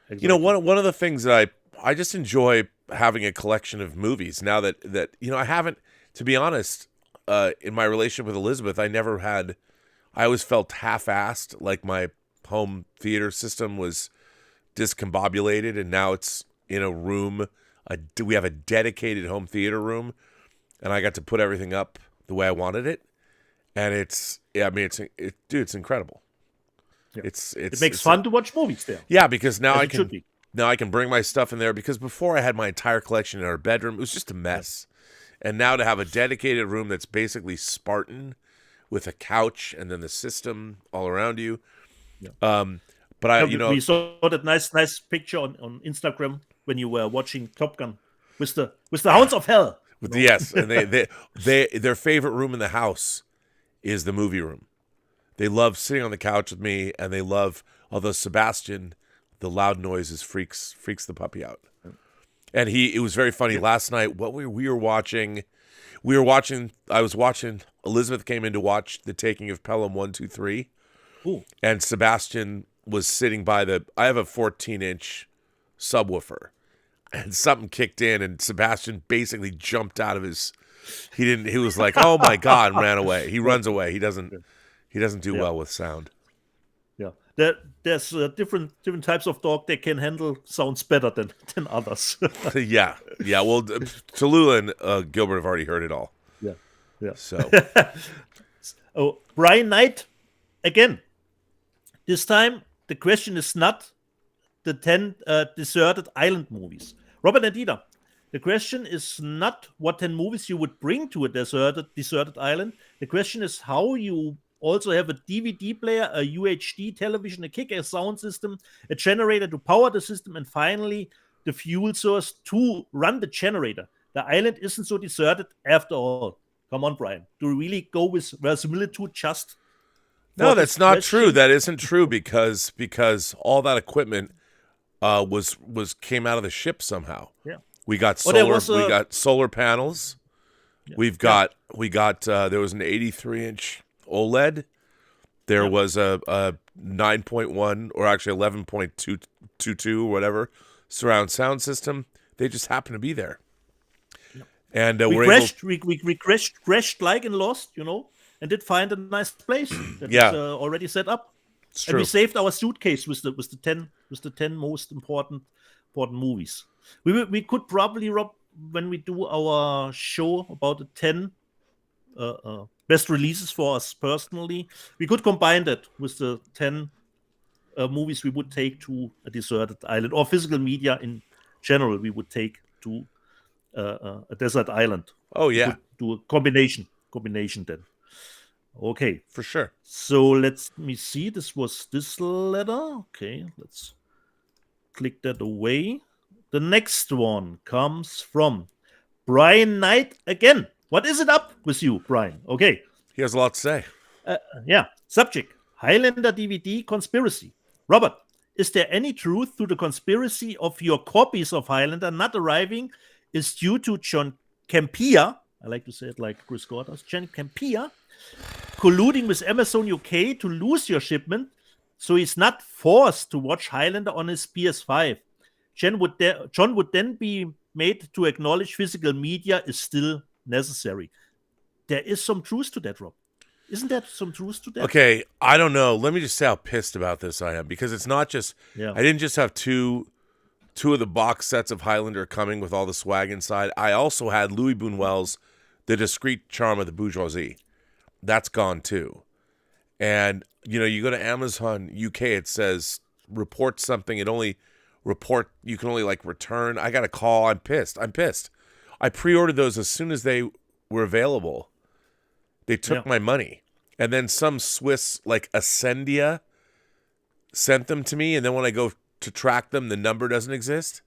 exactly. One of the things that I just enjoy having a collection of movies now that I haven't, to be honest, in my relationship with Elizabeth, I always felt half-assed, like my home theater system was discombobulated, and now it's in a room. We have a dedicated home theater room, and I got to put everything up the way I wanted it, and it's incredible. Yeah. It makes fun to watch movies there. Yeah, because now I can bring my stuff in there, because before I had my entire collection in our bedroom. It was just a mess. And now to have a dedicated room that's basically Spartan with a couch and then the system all around you. Yeah. But we saw that nice picture on Instagram when you were watching Top Gun with the Hounds of Hell. Yes, and their favorite room in the house is the movie room. They love sitting on the couch with me, and they love, although Sebastian, the loud noises freaks the puppy out. And it was very funny last night. What we were watching. I was watching. Elizabeth came in to watch The Taking of Pelham 1, 2, 3. Ooh. And Sebastian was sitting by I have a 14-inch subwoofer, and something kicked in, and Sebastian basically jumped out of he was like, oh my God, and ran away. He runs away. He doesn't do well with sound. Yeah. There's different types of dog that can handle sounds better than others. Yeah. Well, Tallulah and Gilbert have already heard it all. Yeah. So, Brian Knight again. This time the question is not the 10 deserted island movies. Robert and Dieter, the question is not what 10 movies you would bring to a deserted island. The question is how you also have a DVD player, a UHD television, a kick-ass sound system, a generator to power the system, and finally the fuel source to run the generator. The island isn't so deserted after all. Come on, Brian. Do we really go with verisimilitude just? No, that's not true. That isn't true because all that equipment came out of the ship somehow. Yeah. We got solar panels. Yeah. We got there was an 83-inch OLED. There was a 9.1 or actually 11.22 or whatever surround sound system. They just happened to be there. And we crashed like in Lost, and did find a nice place that is already set up. It's and true. We saved our suitcase with the 10 most important movies. We could probably, Rob, when we do our show about the 10 best releases for us personally, we could combine that with the 10 movies we would take to a deserted island, or physical media in general we would take to a desert island. Oh yeah, do a combination then. Okay, for sure. So let me see. This was this letter. Okay, let's click that away. The next one comes from Brian Knight again. What is it up with you, Brian? Okay. He has a lot to say. Yeah. Subject. Highlander DVD conspiracy. Robert, is there any truth to the conspiracy of your copies of Highlander not arriving is due to John Campea? I like to say it like Chris Gordon. John Campea colluding with Amazon UK to lose your shipment, so he's not forced to watch Highlander on his PS5. John would then be made to acknowledge physical media is still necessary. There is some truth to that, Rob. Isn't there some truth to that? Okay, I don't know. Let me just say how pissed about this I am, because it's not just I didn't just have two of the box sets of Highlander coming with all the swag inside. I also had Louis Buñuel's The Discreet Charm of the Bourgeoisie. That's gone too. And you go to Amazon UK, it says report something. You can only like return. I got a call. I'm pissed. I pre-ordered those as soon as they were available. They took my money. And then some Swiss, like Ascendia, sent them to me. And then when I go to track them, the number doesn't exist.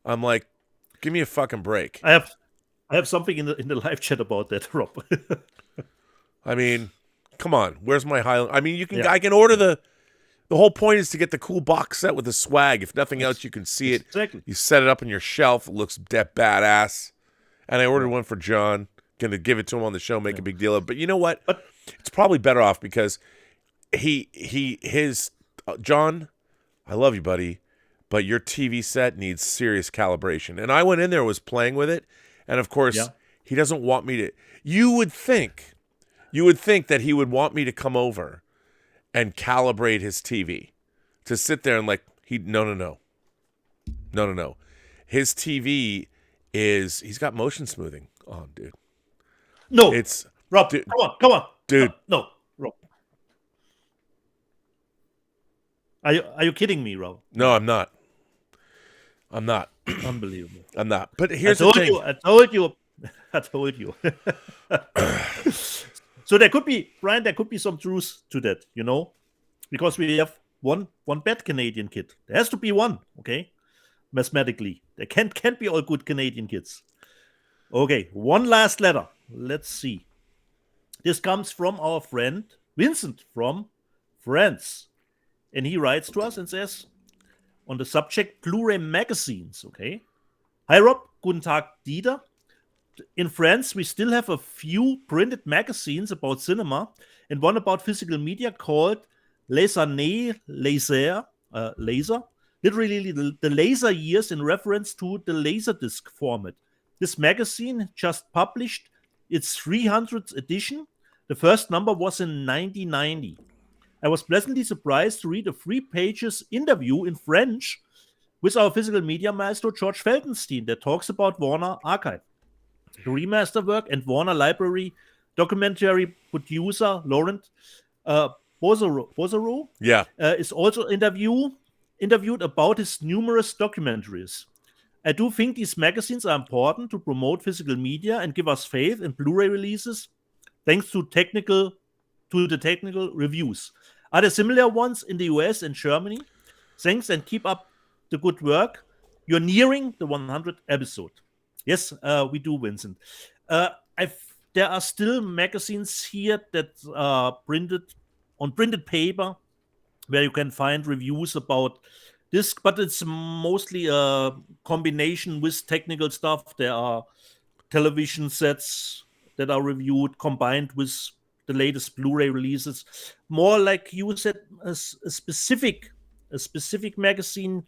I'm like, give me a fucking break. I have something in the live chat about that, Rob. I mean, come on. Where's my Highlander? I mean, I can order the whole point is to get the cool box set with the swag. If nothing else, you can see it. Exactly. You set it up on your shelf. It looks badass. And I ordered one for John. Going to give it to him on the show, make a big deal of it. But you know what? It's probably better off because John, I love you, buddy, but your TV set needs serious calibration. And I went in there, was playing with it, and of course, he doesn't want me to. You would think that he would want me to come over and calibrate his TV, to sit there and no. His TV he's got motion smoothing on, dude. No, it's Rob. Dude, come on, dude. No, Rob. Are you kidding me, Rob? No, I'm not. Unbelievable. I'm not. But here's the thing. I told you. So there could be, Brian. There could be some truth to that, because we have one bad Canadian kid. There has to be one, okay? Mathematically, there can't be all good Canadian kids. Okay, one last letter. Let's see. This comes from our friend Vincent from France. And he writes to us and says, on the subject Blu-ray magazines, okay? Hi Rob, guten Tag, Dieter. In France, we still have a few printed magazines about cinema and one about physical media called Les Années Laser, literally the laser years in reference to the Laserdisc format. This magazine just published its 300th edition. The first number was in 1990. I was pleasantly surprised to read a 3-pages interview in French with our physical media maestro George Feldenstein that talks about Warner Archive, the remaster work, and Warner Library documentary producer Laurent Bozero is also interviewed about his numerous documentaries. I do think these magazines are important to promote physical media and give us faith in Blu-ray releases, thanks to the technical reviews. Are there similar ones in the US and Germany? Thanks and keep up the good work. You're nearing the 100th episode. Yes, we do, Vincent. There are still magazines here that are printed on printed paper where you can find reviews about disc, but it's mostly a combination with technical stuff. There are television sets that are reviewed combined with the latest Blu-ray releases. More like you said, a specific magazine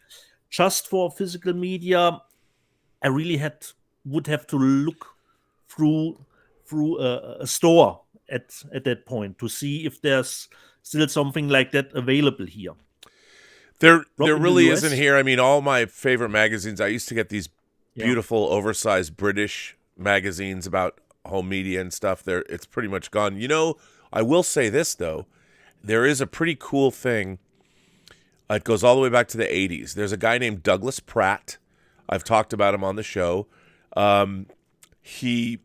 just for physical media. I really would have to look through a store at that point to see if there's still something like that available here. There really isn't here. I mean, all my favorite magazines, I used to get these beautiful, oversized British magazines about home media and stuff. It's pretty much gone. I will say this, though. There is a pretty cool thing. It goes all the way back to the 80s. There's a guy named Douglas Pratt. I've talked about him on the show. He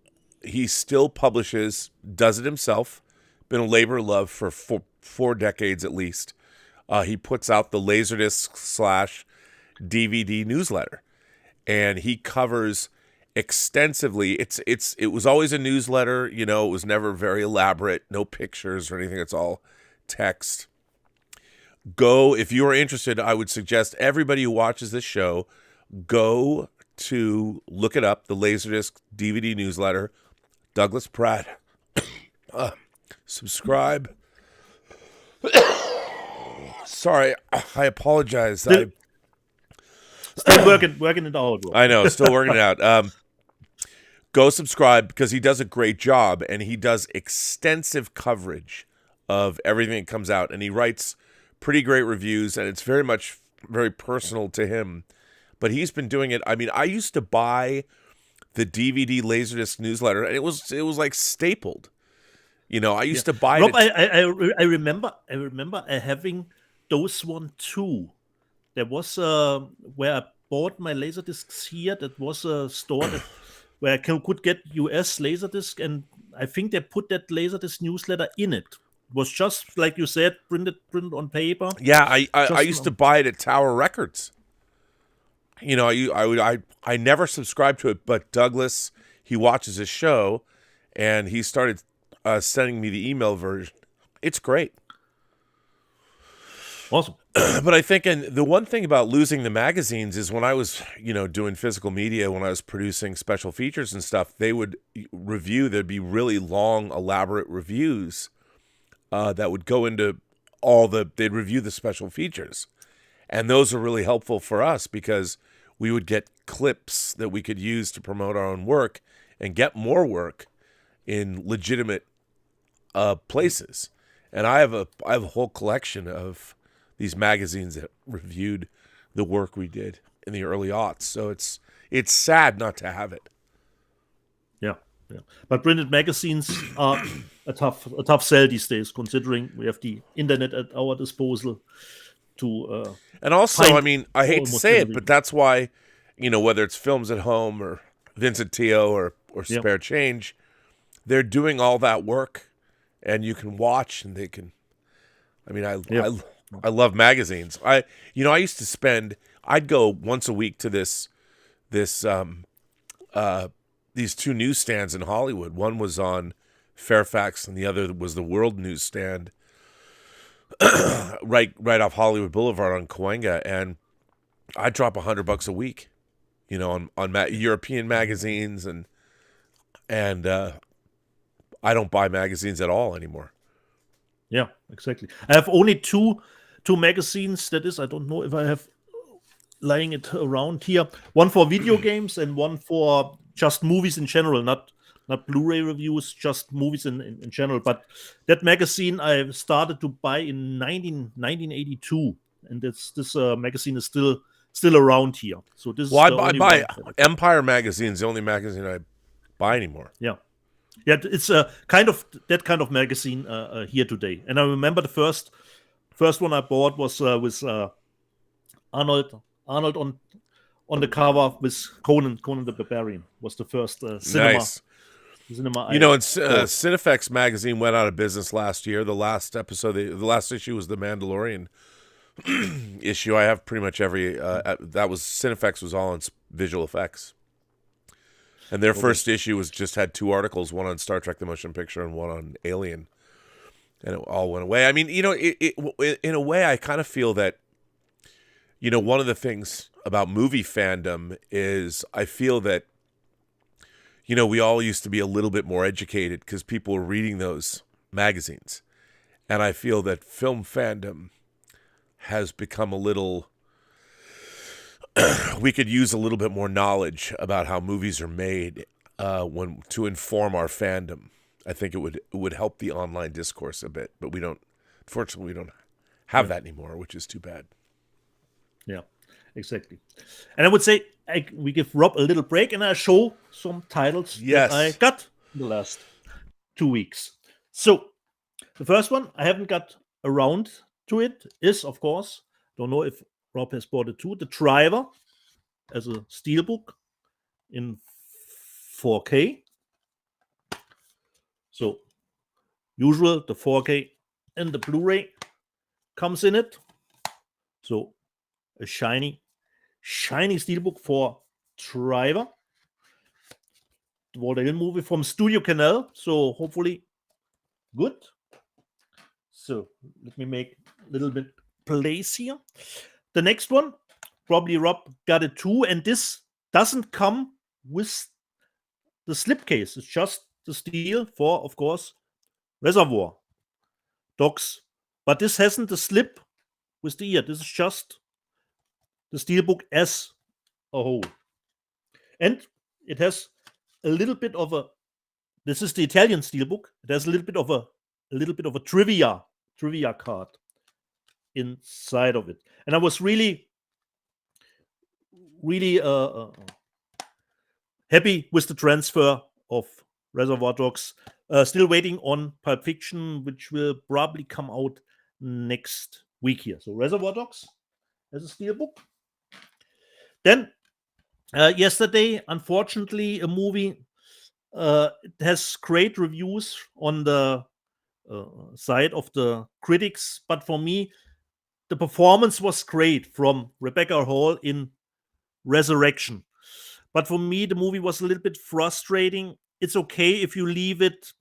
still publishes, does it himself. Been a labor of love for four decades at least. He puts out the Laserdisc /DVD newsletter, and he covers extensively. It was always a newsletter. It was never very elaborate, no pictures or anything. It's all text. Go, if you are interested, I would suggest everybody who watches this show go to look it up, the Laserdisc DVD newsletter, Douglas Pratt. Subscribe. Sorry, I apologize. Still working it out. Bro. I know, still working it out. Go subscribe because he does a great job, and he does extensive coverage of everything that comes out, and he writes pretty great reviews, and it's very personal to him. But he's been doing it. I mean, I used to buy the DVD Laserdisc newsletter, and it was like stapled. You know, I used to buy Rob, it. I remember having those one too. There was where I bought my Laserdiscs here. That was a store where I could get US Laserdisc, and I think they put that Laserdisc newsletter in it. It was just like you said, printed on paper. Yeah, I used to buy it at Tower Records. You know, I never subscribed to it, but Douglas, he watches his show, and he started sending me the email version. It's great. Awesome. But I think, and the one thing about losing the magazines is when I was, doing physical media, when I was producing special features and stuff, they would review, there'd be really long, elaborate reviews that would go into they'd review the special features. And those are really helpful for us because we would get clips that we could use to promote our own work and get more work in legitimate places. And I have a whole collection of these magazines that reviewed the work we did in the early aughts. So it's sad not to have it. Yeah. But printed magazines are a tough sell these days, considering we have the internet at our disposal to. And also, I mean, I hate to say it, but that's why, whether it's Films at Home or Vincent Tio or Spare Change, they're doing all that work, and you can watch, and they can. I mean, I love magazines. I used to I'd go once a week to these two newsstands in Hollywood. One was on Fairfax, and the other was the World newsstand, right off Hollywood Boulevard on Cahuenga. And I'd drop $100 a week, on European magazines, and I don't buy magazines at all anymore. Yeah, exactly. I have only two magazines. That is, I don't know if I have lying it around here. One for video games and one for just movies in general, not Blu-ray reviews, just movies in general. But that magazine I started to buy in 1982, and this magazine is still around here. So this I buy Empire magazine. Is the only magazine I buy anymore. Yeah, it's that kind of magazine here today. And I remember the first one I bought was with Arnold on the cover with Conan the Barbarian. Was the first cinema. Nice. Cinefex magazine went out of business last year. The last episode, the last issue was the Mandalorian issue. I have pretty much every. Cinefex was all on visual effects, and their first issue had 2 articles, one on Star Trek: The Motion Picture and one on Alien, and it all went away. I mean, in a way, I kind of feel that, one of the things about movie fandom is I feel that, we all used to be a little bit more educated because people were reading those magazines. And I feel that film fandom has become a little, we could use a little bit more knowledge about how movies are made to inform our fandom. I think it would help the online discourse a bit, but unfortunately, we don't have that anymore, which is too bad. Yeah, exactly. And I would say we give Rob a little break, and I show some titles that I got in the last 2 weeks. So the first one I haven't got around to it is, of course, don't know if Rob has bought it too, The Driver as a steelbook in 4K. So usual, the 4K and the Blu-ray comes in it. So a shiny steelbook for Driver. The Walter Hill movie from Studio Canal. So hopefully good. So let me make a little bit place here. The next one, probably Rob got it too, and this doesn't come with the slipcase. It's just the steel for, of course, Reservoir Dogs. But this hasn't the slip with the ear. This is just the steelbook as a whole. And it has a little bit of a, this is the Italian steelbook. It has a little bit of a trivia card inside of it. And I was really happy with the transfer of Reservoir Dogs. Still waiting on Pulp Fiction, which will probably come out next week here. So Reservoir Dogs as a steelbook. Then yesterday, unfortunately, a movie. It has great reviews on the side of the critics, but for me, the performance was great from Rebecca Hall in Resurrection. But for me, the movie was a little bit frustrating. It's okay if you leave it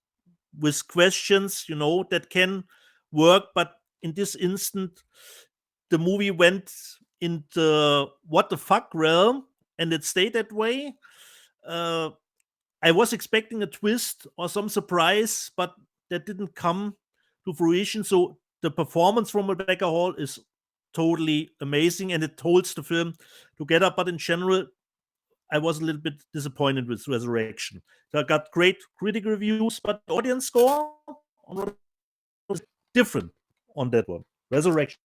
with questions, that can work. But in this instant, the movie went into what the fuck realm, and it stayed that way. I was expecting a twist or some surprise, but that didn't come to fruition. So the performance from Rebecca Hall is totally amazing, and it holds the film together. But in general, I was a little bit disappointed with Resurrection. So I got great critical reviews, but the audience score was different on that one. Resurrection.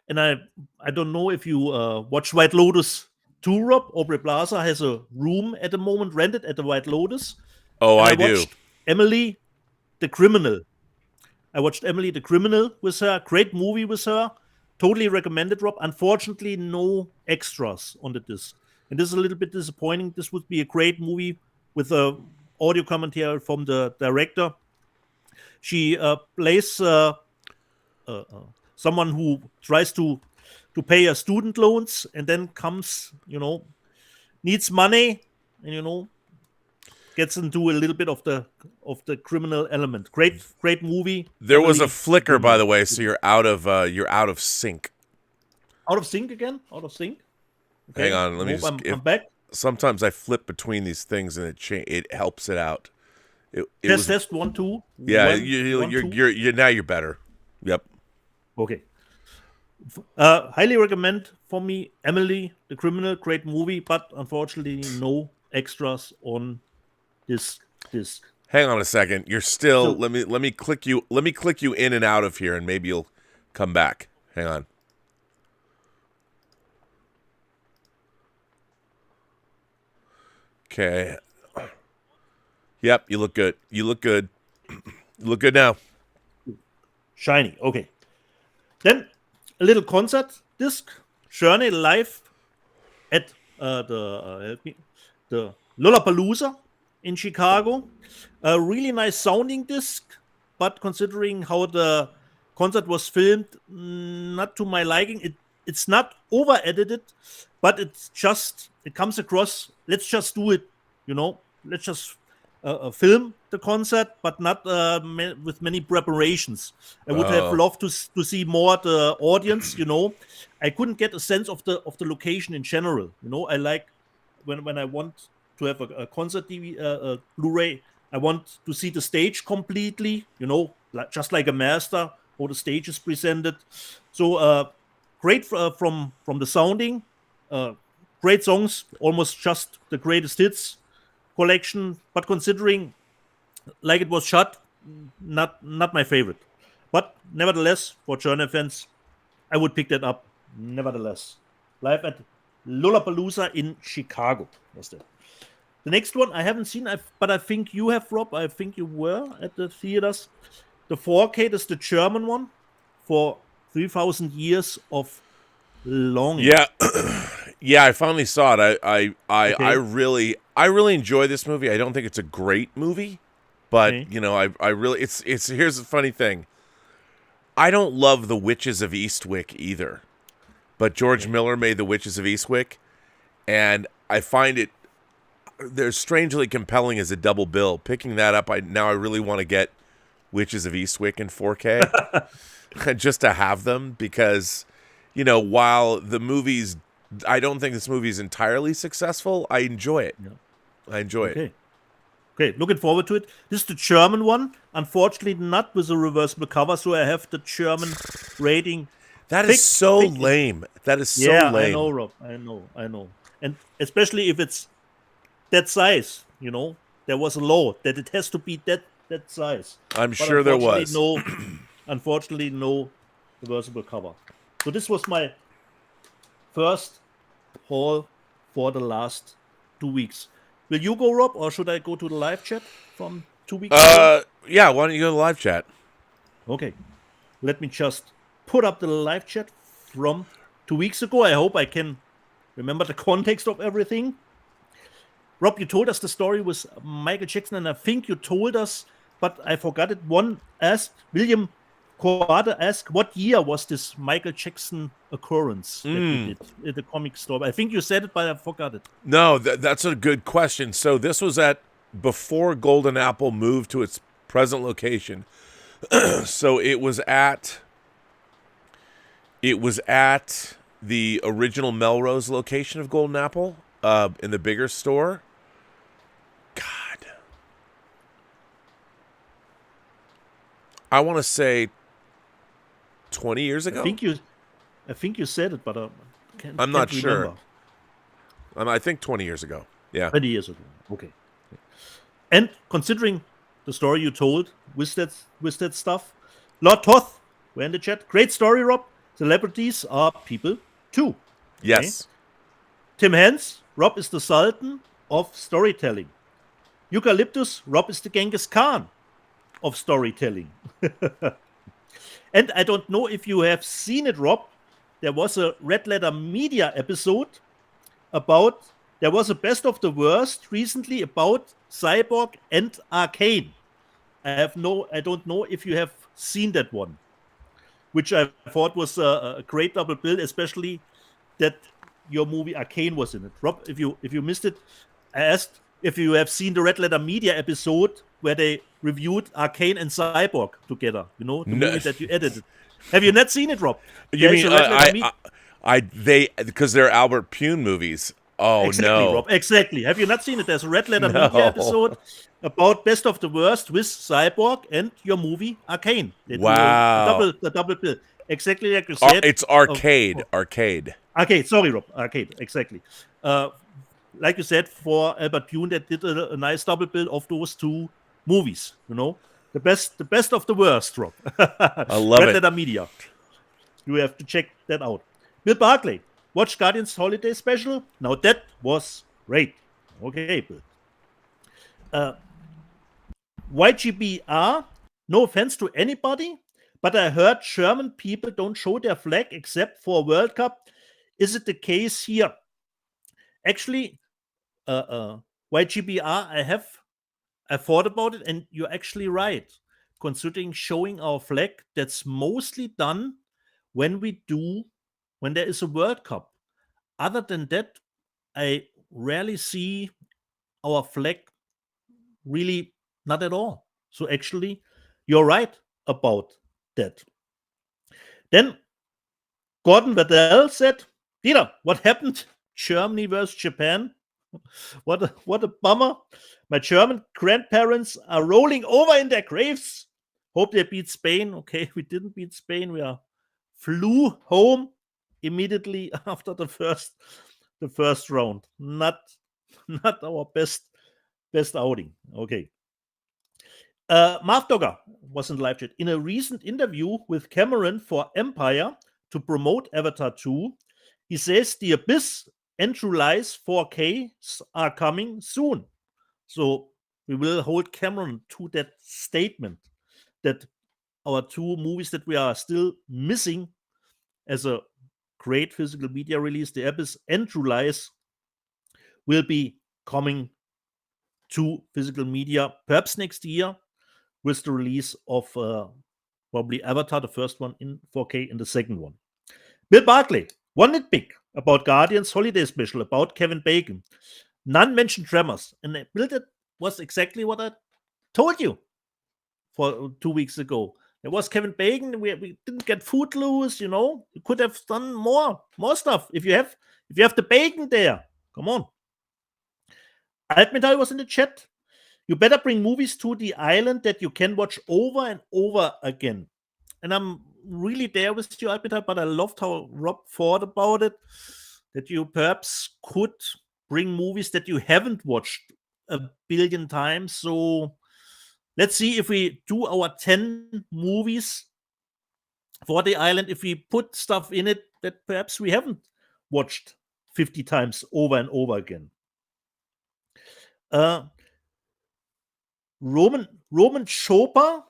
And I don't know if you watch White Lotus 2, Rob. Aubrey Plaza has a room at the moment rented at the White Lotus. Oh, And I do. watched Emily the Criminal. I watched Emily the Criminal with her. Great movie with her. Totally recommended, Rob. Unfortunately, no extras on the disc. And this is a little bit disappointing. This would be a great movie with a audio commentary from the director. She plays someone who tries to pay her student loans and then comes, needs money and, gets into a little bit of the criminal element. Great movie. There was a flicker, by the way, so you're out of sync. Out of sync again? Out of sync? Okay. Hang on, let me just. I'm back. Sometimes I flip between these things and it helps it out. Test 1 2. Yeah, you're now you're better. Yep. Okay. Highly recommend for me Emily the Criminal. Great movie, but unfortunately no extras on this disc. Hang on a second. You're still. Let me click you. Let me click you in and out of here, and maybe you'll come back. Hang on. Okay. Yep, you look good. You look good. You look good now. Shiny. Okay. Then a little concert disc. Journey live at the Lollapalooza in Chicago. A really nice sounding disc, but considering how the concert was filmed, not to my liking. It's not over edited, but it comes across. Let's just do it, Let's just film the concert, but not with many preparations. I would have loved to see more the audience. I couldn't get a sense of the location in general. I like when I want to have a concert TV Blu-ray. I want to see the stage completely. Just like a master, how the stage is presented. So great from the sounding. Great songs, almost just the greatest hits collection, but considering like it was shot, not my favorite. But nevertheless, for Journey fans, I would pick that up. Nevertheless, live at Lollapalooza in Chicago was that. The next one I haven't seen, but I think you have, Rob. I think you were at the theaters. The 4K is the German one for 3,000 Years of Longing. Yeah. Yeah, I finally saw it. I really enjoy this movie. I don't think it's a great movie, but I really it's here's the funny thing. I don't love The Witches of Eastwick either. But George Miller made The Witches of Eastwick, and I find it they're strangely compelling as a double bill. Picking that up, I really want to get Witches of Eastwick in 4K just to have them, because while the movies, I don't think this movie is entirely successful, I enjoy it. Yeah. I enjoy it. Okay, looking forward to it. This is the German one. Unfortunately, not with a reversible cover, so I have the German rating. That is so lame. That is so lame. I know, Rob. I know. And especially if it's that size, there was a law that it has to be that size. I'm sure there was. Unfortunately, no reversible cover. So this was my first haul for the last 2 weeks. Will you go, Rob, or should I go to the live chat from 2 weeks ago? Yeah, why don't you go to the live chat? Okay. Let me just put up the live chat from 2 weeks ago. I hope I can remember the context of everything. Rob, you told us the story with Michael Jackson, and I think you told us, but I forgot it. One asked, William Coade asked, what year was this Michael Jackson occurrence that you did in the comic store? I think you said it, but I forgot it. No, that's a good question. So this was before Golden Apple moved to its present location. So it was at the original Melrose location of Golden Apple, in the bigger store. God, I want to say 20 years ago. I think you said it, but I'm not sure. Remember. I think 20 years ago. Yeah, 20 years ago. Okay. And considering the story you told with that stuff, Lord Toth, we're in the chat. Great story, Rob. Celebrities are people too. Yes. Okay. Tim Hens, Rob is the Sultan of storytelling. Eucalyptus, Rob is the Genghis Khan of storytelling. And I don't know if you have seen it, Rob. There was a Red Letter Media episode there was a best of the worst recently about Cyborg and Arcane. I don't know if you have seen that one, which I thought was a great double bill, especially that your movie Arcane was in it. Rob, if you missed it, I asked if you have seen the Red Letter Media episode where they reviewed Arcane and Cyborg together. The movie that you edited. Have you not seen it, Rob? You mean because they're Albert Pune movies? Oh, exactly, no, Rob. Exactly. Have you not seen it? There's a Red Letter Media episode about best of the worst with Cyborg and your movie Arcane. Wow, the double bill. Exactly like you said. It's Arcade. Arcade. Sorry, Rob. Arcade. Exactly. Like you said, for Albert Pune, that did a nice double bill of those two movies. The best of the worst, Rob. I love it. Red Letter Media. You have to check that out. Bill Barclay, watch Guardians Holiday Special. Now that was great. Okay, Bill. YGBR, no offense to anybody, but I heard German people don't show their flag except for World Cup. Is it the case here? Actually, YGBR, I thought about it, and you're actually right. Considering showing our flag, that's mostly done when there is a World Cup. Other than that, I rarely see our flag, really not at all. So actually, you're right about that. Then Gordon Waddell said, Dieter, what happened? Germany versus Japan? What a bummer. My German grandparents are rolling over in their graves. Hope they beat Spain. Okay, we didn't beat Spain. We flew home immediately after the first round. Not our best outing. Okay. Marv Dogger was in live chat. In a recent interview with Cameron for Empire to promote Avatar 2, he says the Abyss and True Lies 4K are coming soon. So we will hold Cameron to that statement that our two movies that we are still missing as a great physical media release, The Abyss and True Lies, will be coming to physical media perhaps next year with the release of probably Avatar, the first one in 4K, and the second one. Bill Barclay, one nitpick about Guardians Holiday Special, about Kevin Bacon. None mentioned Tremors. And they built it was exactly what I told you for 2 weeks ago. There was Kevin Bacon. We didn't get Footloose, you know. You could have done more stuff. If you have the bacon there, come on. Altmetall was in the chat. You better bring movies to the island that you can watch over and over again. And I'm really there with you, Altmetall, but I loved how Rob thought about it. That you perhaps could bring movies that you haven't watched a billion times. So let's see if we do our 10 movies for the island, if we put stuff in it that perhaps we haven't watched 50 times over and over again. Roman Chopper.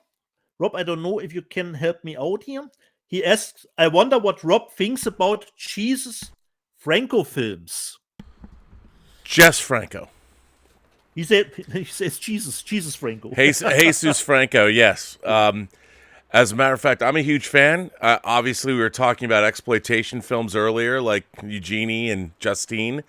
Rob, I don't know if you can help me out here. He asks, I wonder what Rob thinks about Jesus Franco films. Jess Franco. He says Jesus Franco. Jesus Franco, yes. As a matter of fact, I'm a huge fan. Obviously, we were talking about exploitation films earlier, like Eugenie and Justine.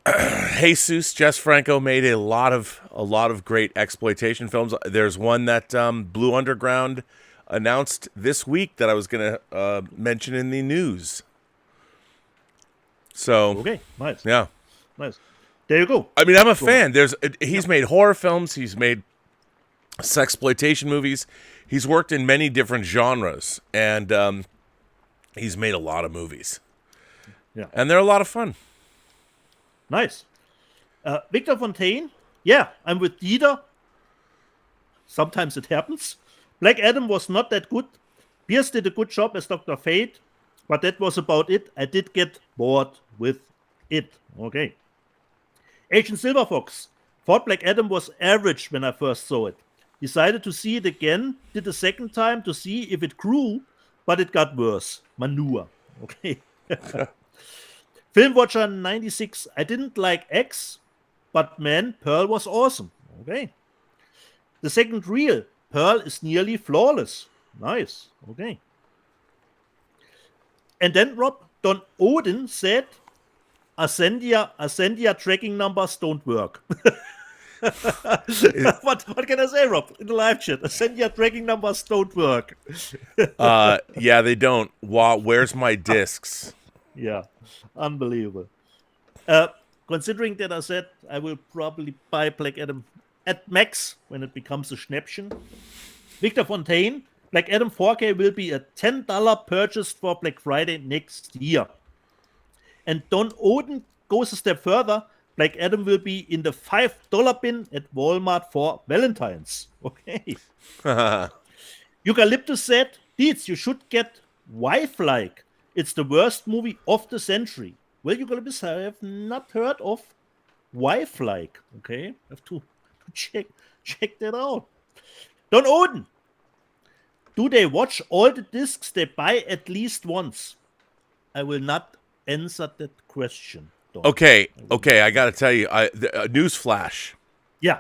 Jess Franco made a lot of great exploitation films. There's one that Blue Underground announced this week that I was going to mention in the news. So okay, nice. Yeah, nice. There you go. I mean, I'm a fan. He's made horror films. He's made sexploitation movies. He's worked in many different genres, and he's made a lot of movies. Yeah, and they're a lot of fun. Nice. Victor Fontaine. Yeah, I'm with Dieter. Sometimes it happens. Black Adam was not that good. Pierce did a good job as Dr. Fate, but that was about it. I did get bored with it. Okay. Agent Silverfox. Thought Black Adam was average when I first saw it. Decided to see it again. Did a second time to see if it grew, but it got worse. Manure. Okay. Film Watcher 96. I didn't like X, but man, Pearl was awesome. Okay. The second reel. Pearl is nearly flawless. Nice. Okay. And then Rob, Don Odin said, Ascendia tracking numbers don't work. What can I say, Rob? In the live chat, Ascendia tracking numbers don't work. Yeah, they don't. Wow, where's my discs? Yeah, unbelievable. Considering that I said I will probably buy Black Adam at max when it becomes a Schnäppchen. Victor Fontaine, Black Adam 4K will be a $10 purchase for Black Friday next year. And Don Odin goes a step further. Black Adam will be in the $5 bin at Walmart for Valentine's. Okay. Eucalyptus said, Deeds, you should get Wife-like. It's the worst movie of the century. Well, Eucalyptus, I have not heard of Wife-like. Okay. I have to check that out. Don Odin. Do they watch all the discs they buy at least once? I will not answer that question. Okay, I got to tell you, news flash. Yeah.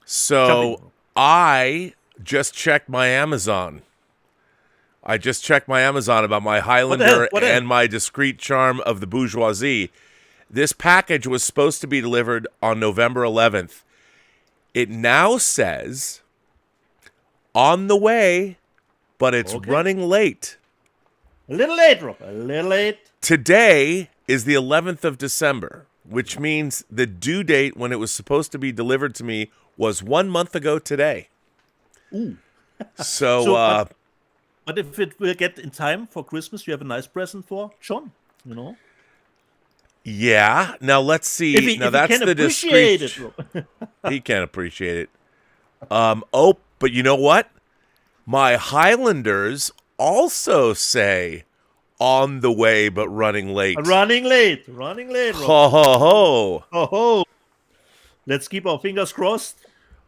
So I just checked my Amazon. About my Highlander and my Discreet Charm of the Bourgeoisie. This package was supposed to be delivered on November 11th. It now says on the way, but it's running late. A little late, Rob. A little late. Today is the 11th of December, which means the due date when it was supposed to be delivered to me was 1 month ago today. Ooh. But if it will get in time for Christmas, you have a nice present for John, you know? Yeah. Now, let's see. That's the discreet. He can't appreciate it. But you know what? My Highlanders also say on the way, but running late. Running late. Ho, ho, ho. Ho, ho. Let's keep our fingers crossed.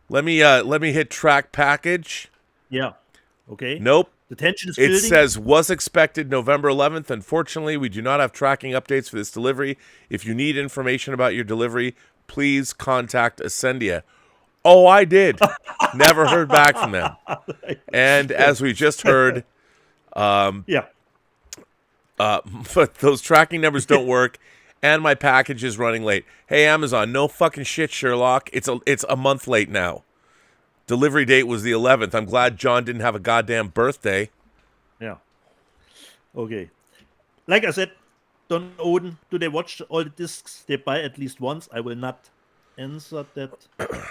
Let me hit track package. Yeah. Okay. Nope. The tension is building. It says, was expected November 11th. Unfortunately, we do not have tracking updates for this delivery. If you need information about your delivery, please contact Ascendia. Oh, I did. Never heard back from them. And as we just heard, but those tracking numbers don't work. and my package is running late. Hey, Amazon, no fucking shit, Sherlock. It's a month late now. Delivery date was the 11th. I'm glad John didn't have a goddamn birthday. Yeah. Okay. Like I said, Don Oden, do they watch all the discs they buy at least once? I will not answer that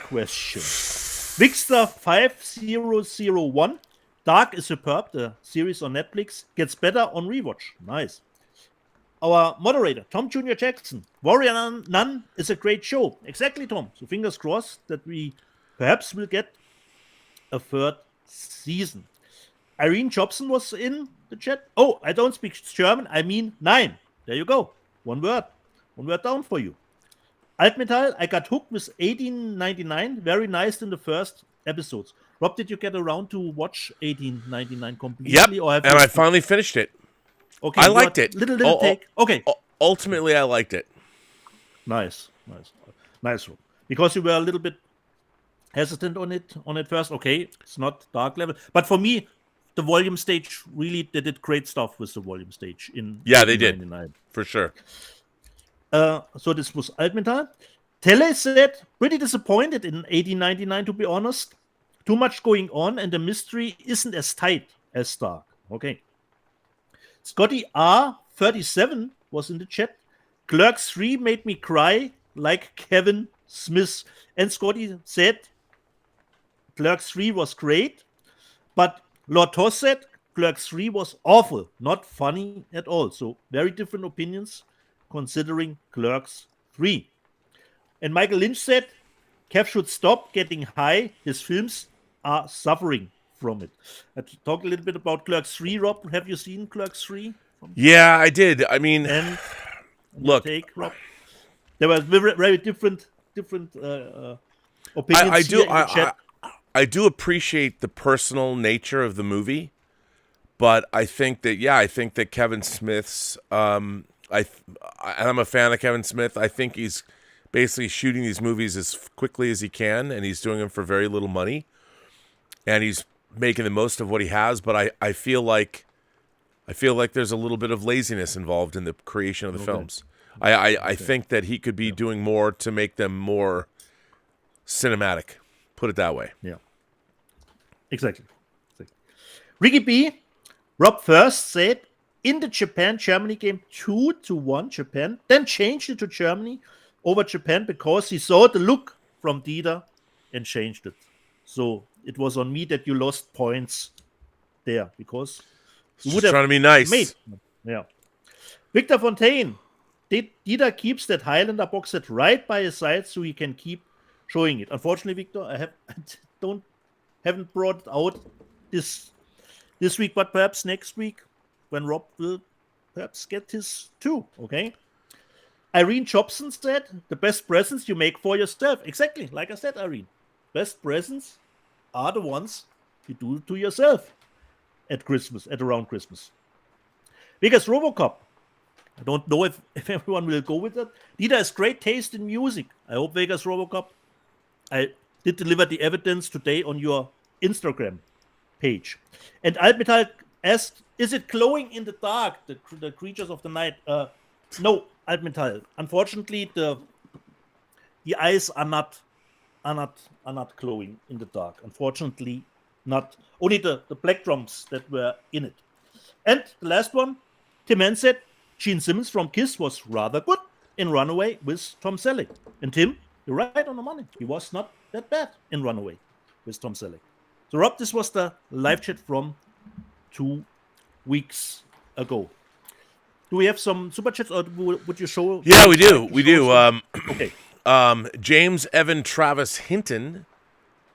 question. Vixter 5001. Dark is Superb, the series on Netflix, gets better on rewatch. Nice. Our moderator, Tom Jr. Jackson. Warrior Nun is a great show. Exactly, Tom. So fingers crossed that we perhaps will get a third season. Irene Jobson was in the chat. Oh, I don't speak German. I mean 9. There you go. One word. One word down for you. Altmetall, I got hooked with 1899. Very nice in the first episodes. Rob, did you get around to watch 1899 completely? Yep, or and I finally finished it. Okay, I liked it. Little take. Okay. Ultimately, I liked it. Nice. Rob. Because you were a little bit hesitant on it first. Okay, it's not dark level. But for me, the volume stage, really, they did great stuff with the volume stage in they did. For sure. So this was Altmetall. Tele said, pretty disappointed in 1899, to be honest. Too much going on, and the mystery isn't as tight as Dark. Okay. Scotty R37 was in the chat. Clerks 3 made me cry like Kevin Smith. And Scotty said, Clerks 3 was great, but Lord Toss said Clerks 3 was awful, not funny at all. So very different opinions considering Clerks 3. And Michael Lynch said, Kev should stop getting high. His films are suffering from it. I talked a little bit about Clerks 3, Rob. Have you seen Clerks 3? Yeah, I did. I mean, look. Rob. There were very different opinions. I do appreciate the personal nature of the movie, but I think that Kevin Smith's and I'm a fan of Kevin Smith. I think he's basically shooting these movies as quickly as he can, and he's doing them for very little money, and he's making the most of what he has. But I feel like there's a little bit of laziness involved in the creation of the films. I think that he could be doing more to make them more cinematic. Put it that way. Yeah. Exactly. Ricky B. Rob first said in the Japan-Germany game 2-1 Japan, then changed it to Germany over Japan because he saw the look from Dieter and changed it. So it was on me that you lost points there because you would have trying to be nice. Yeah. Victor Fontaine. Dieter keeps that Highlander box set right by his side so he can keep showing it. Unfortunately, Victor, I haven't brought it out this week, but perhaps next week when Rob will perhaps get his too. Okay. Irene Jobson said, the best presents you make for yourself. Exactly. Like I said, Irene. Best presents are the ones you do to yourself at around Christmas. Because RoboCop, I don't know if everyone will go with it. Dieter has great taste in music. I hope Vegas RoboCop. I did deliver the evidence today on your Instagram page. And Altmetall asked, is it glowing in the dark, the creatures of the night? No, Altmetall. Unfortunately, the eyes are not glowing in the dark. Unfortunately, not. Only the black drums that were in it. And the last one, Tim Henn said, Gene Simmons from Kiss was rather good in Runaway with Tom Selleck. And Tim, you're right on the money. He was not that bad in Runaway with Tom Selleck. So, Rob, this was the live chat from 2 weeks ago. Do we have some super chats, or would you show? Yeah, we do. We do. Okay. James Evan Travis Hinton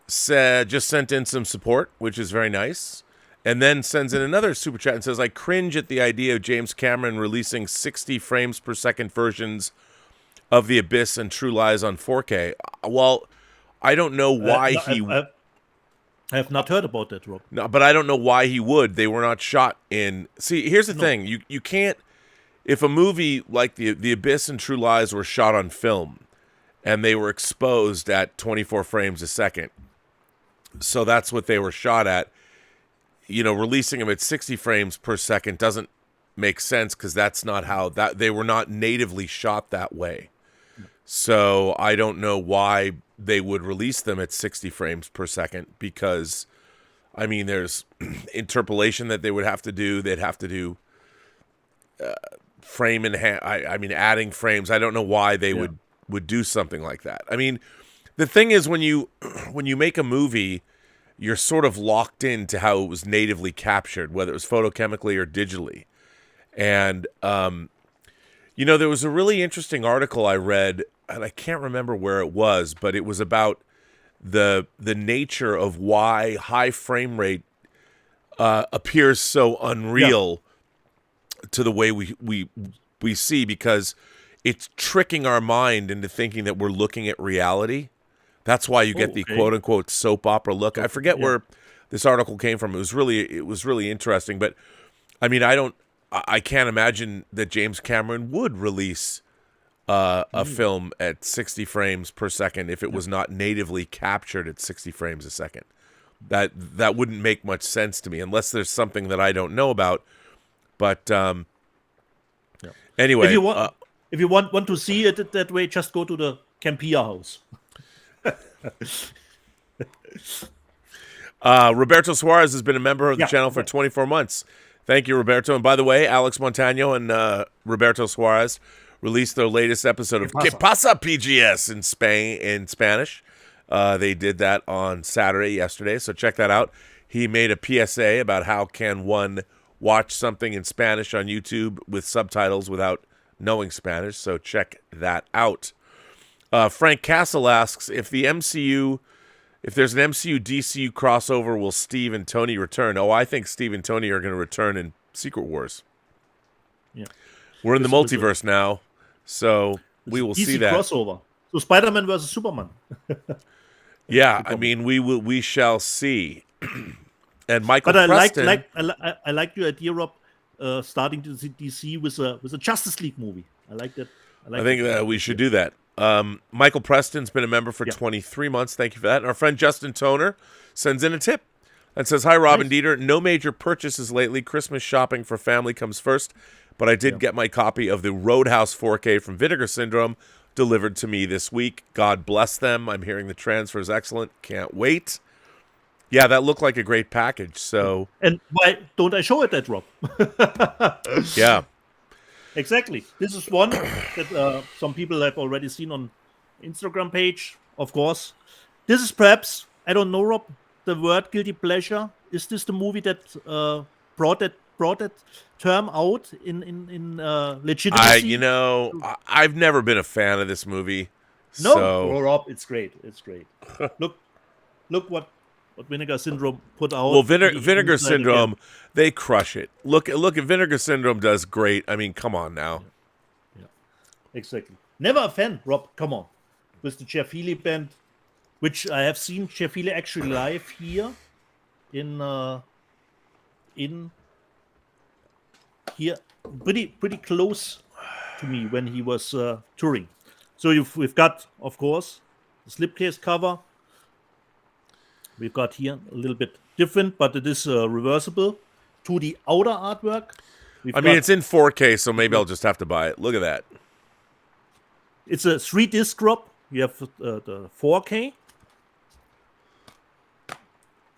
just sent in some support, which is very nice. And then sends in another super chat and says, I cringe at the idea of James Cameron releasing 60 frames per second versions of The Abyss and True Lies on 4K. Well, I don't know why I have not heard about that, Rob. No, but I don't know why he would. They were not shot in... See, here's the thing. You can't... If a movie like The Abyss and True Lies were shot on film and they were exposed at 24 frames a second, so that's what they were shot at, releasing them at 60 frames per second doesn't make sense because that's not how they were not natively shot that way. So I don't know why they would release them at 60 frames per second because, I mean, there's interpolation that they would have to do. They'd have to do frame in hand. I mean, adding frames. I don't know why they would do something like that. I mean, the thing is when you make a movie, you're sort of locked into how it was natively captured, whether it was photochemically or digitally. And, there was a really interesting article I read, and I can't remember where it was, but it was about the nature of why high frame rate appears so unreal to the way we see, because it's tricking our mind into thinking that we're looking at reality. That's why you get the quote unquote soap opera look. I forget where this article came from. It was really interesting, but I mean, I can't imagine that James Cameron would release a film at 60 frames per second if it was not natively captured at 60 frames a second. That wouldn't make much sense to me unless there's something that I don't know about. But anyway, if you want to see it that way, just go to the Campia house. Roberto Suarez has been a member of the channel for 24 months. Thank you, Roberto. And by the way, Alex Montano and Roberto Suarez released their latest episode of ¿Qué pasa, PGS in Spanish. They did that on Saturday, yesterday, so check that out. He made a PSA about how can one watch something in Spanish on YouTube with subtitles without knowing Spanish, so check that out. Frank Castle asks, if there's an MCU DCU crossover, will Steve and Tony return? Oh, I think Steve and Tony are going to return in Secret Wars. Yeah, we're in the multiverse now, so we will see that crossover. So Spider-Man versus Superman. Yeah, I mean, we shall see. And Michael but Preston, I like your idea, Rob, starting to see DC with a Justice League movie. I like that. I think that we should do that. Michael Preston's been a member for 23 months. Thank you for that. And our friend Justin Toner sends in a tip that says, "Hi, Rob and Dieter. No major purchases lately. Christmas shopping for family comes first, but I did get my copy of the Roadhouse 4K from Vinegar Syndrome delivered to me this week. God bless them. I'm hearing the transfer is excellent. Can't wait." Yeah, that looked like a great package. So, and why don't I show it that, Rob? Yeah. Exactly. This is one that some people have already seen on Instagram page, of course. This is perhaps, I don't know, Rob, the word guilty pleasure. Is this the movie that brought that term out in legitimacy? I've never been a fan of this movie. No, so. Rob, it's great. It's great. Look what Vinegar Syndrome put out. Well, Vinegar Syndrome, they crush it. Look at Vinegar Syndrome does great. I mean, come on now. Yeah. Exactly. Never a fan, Rob. Come on. With the Jeff Healey band, which I have seen Jeff Healey actually live here in here, pretty close to me when he was touring. So we've got, of course, the slipcase cover. We've got here a little bit different, but it is reversible to the outer artwork. It's in 4K, so maybe I'll just have to buy it. Look at that. It's a 3-disc drop. You have the 4K.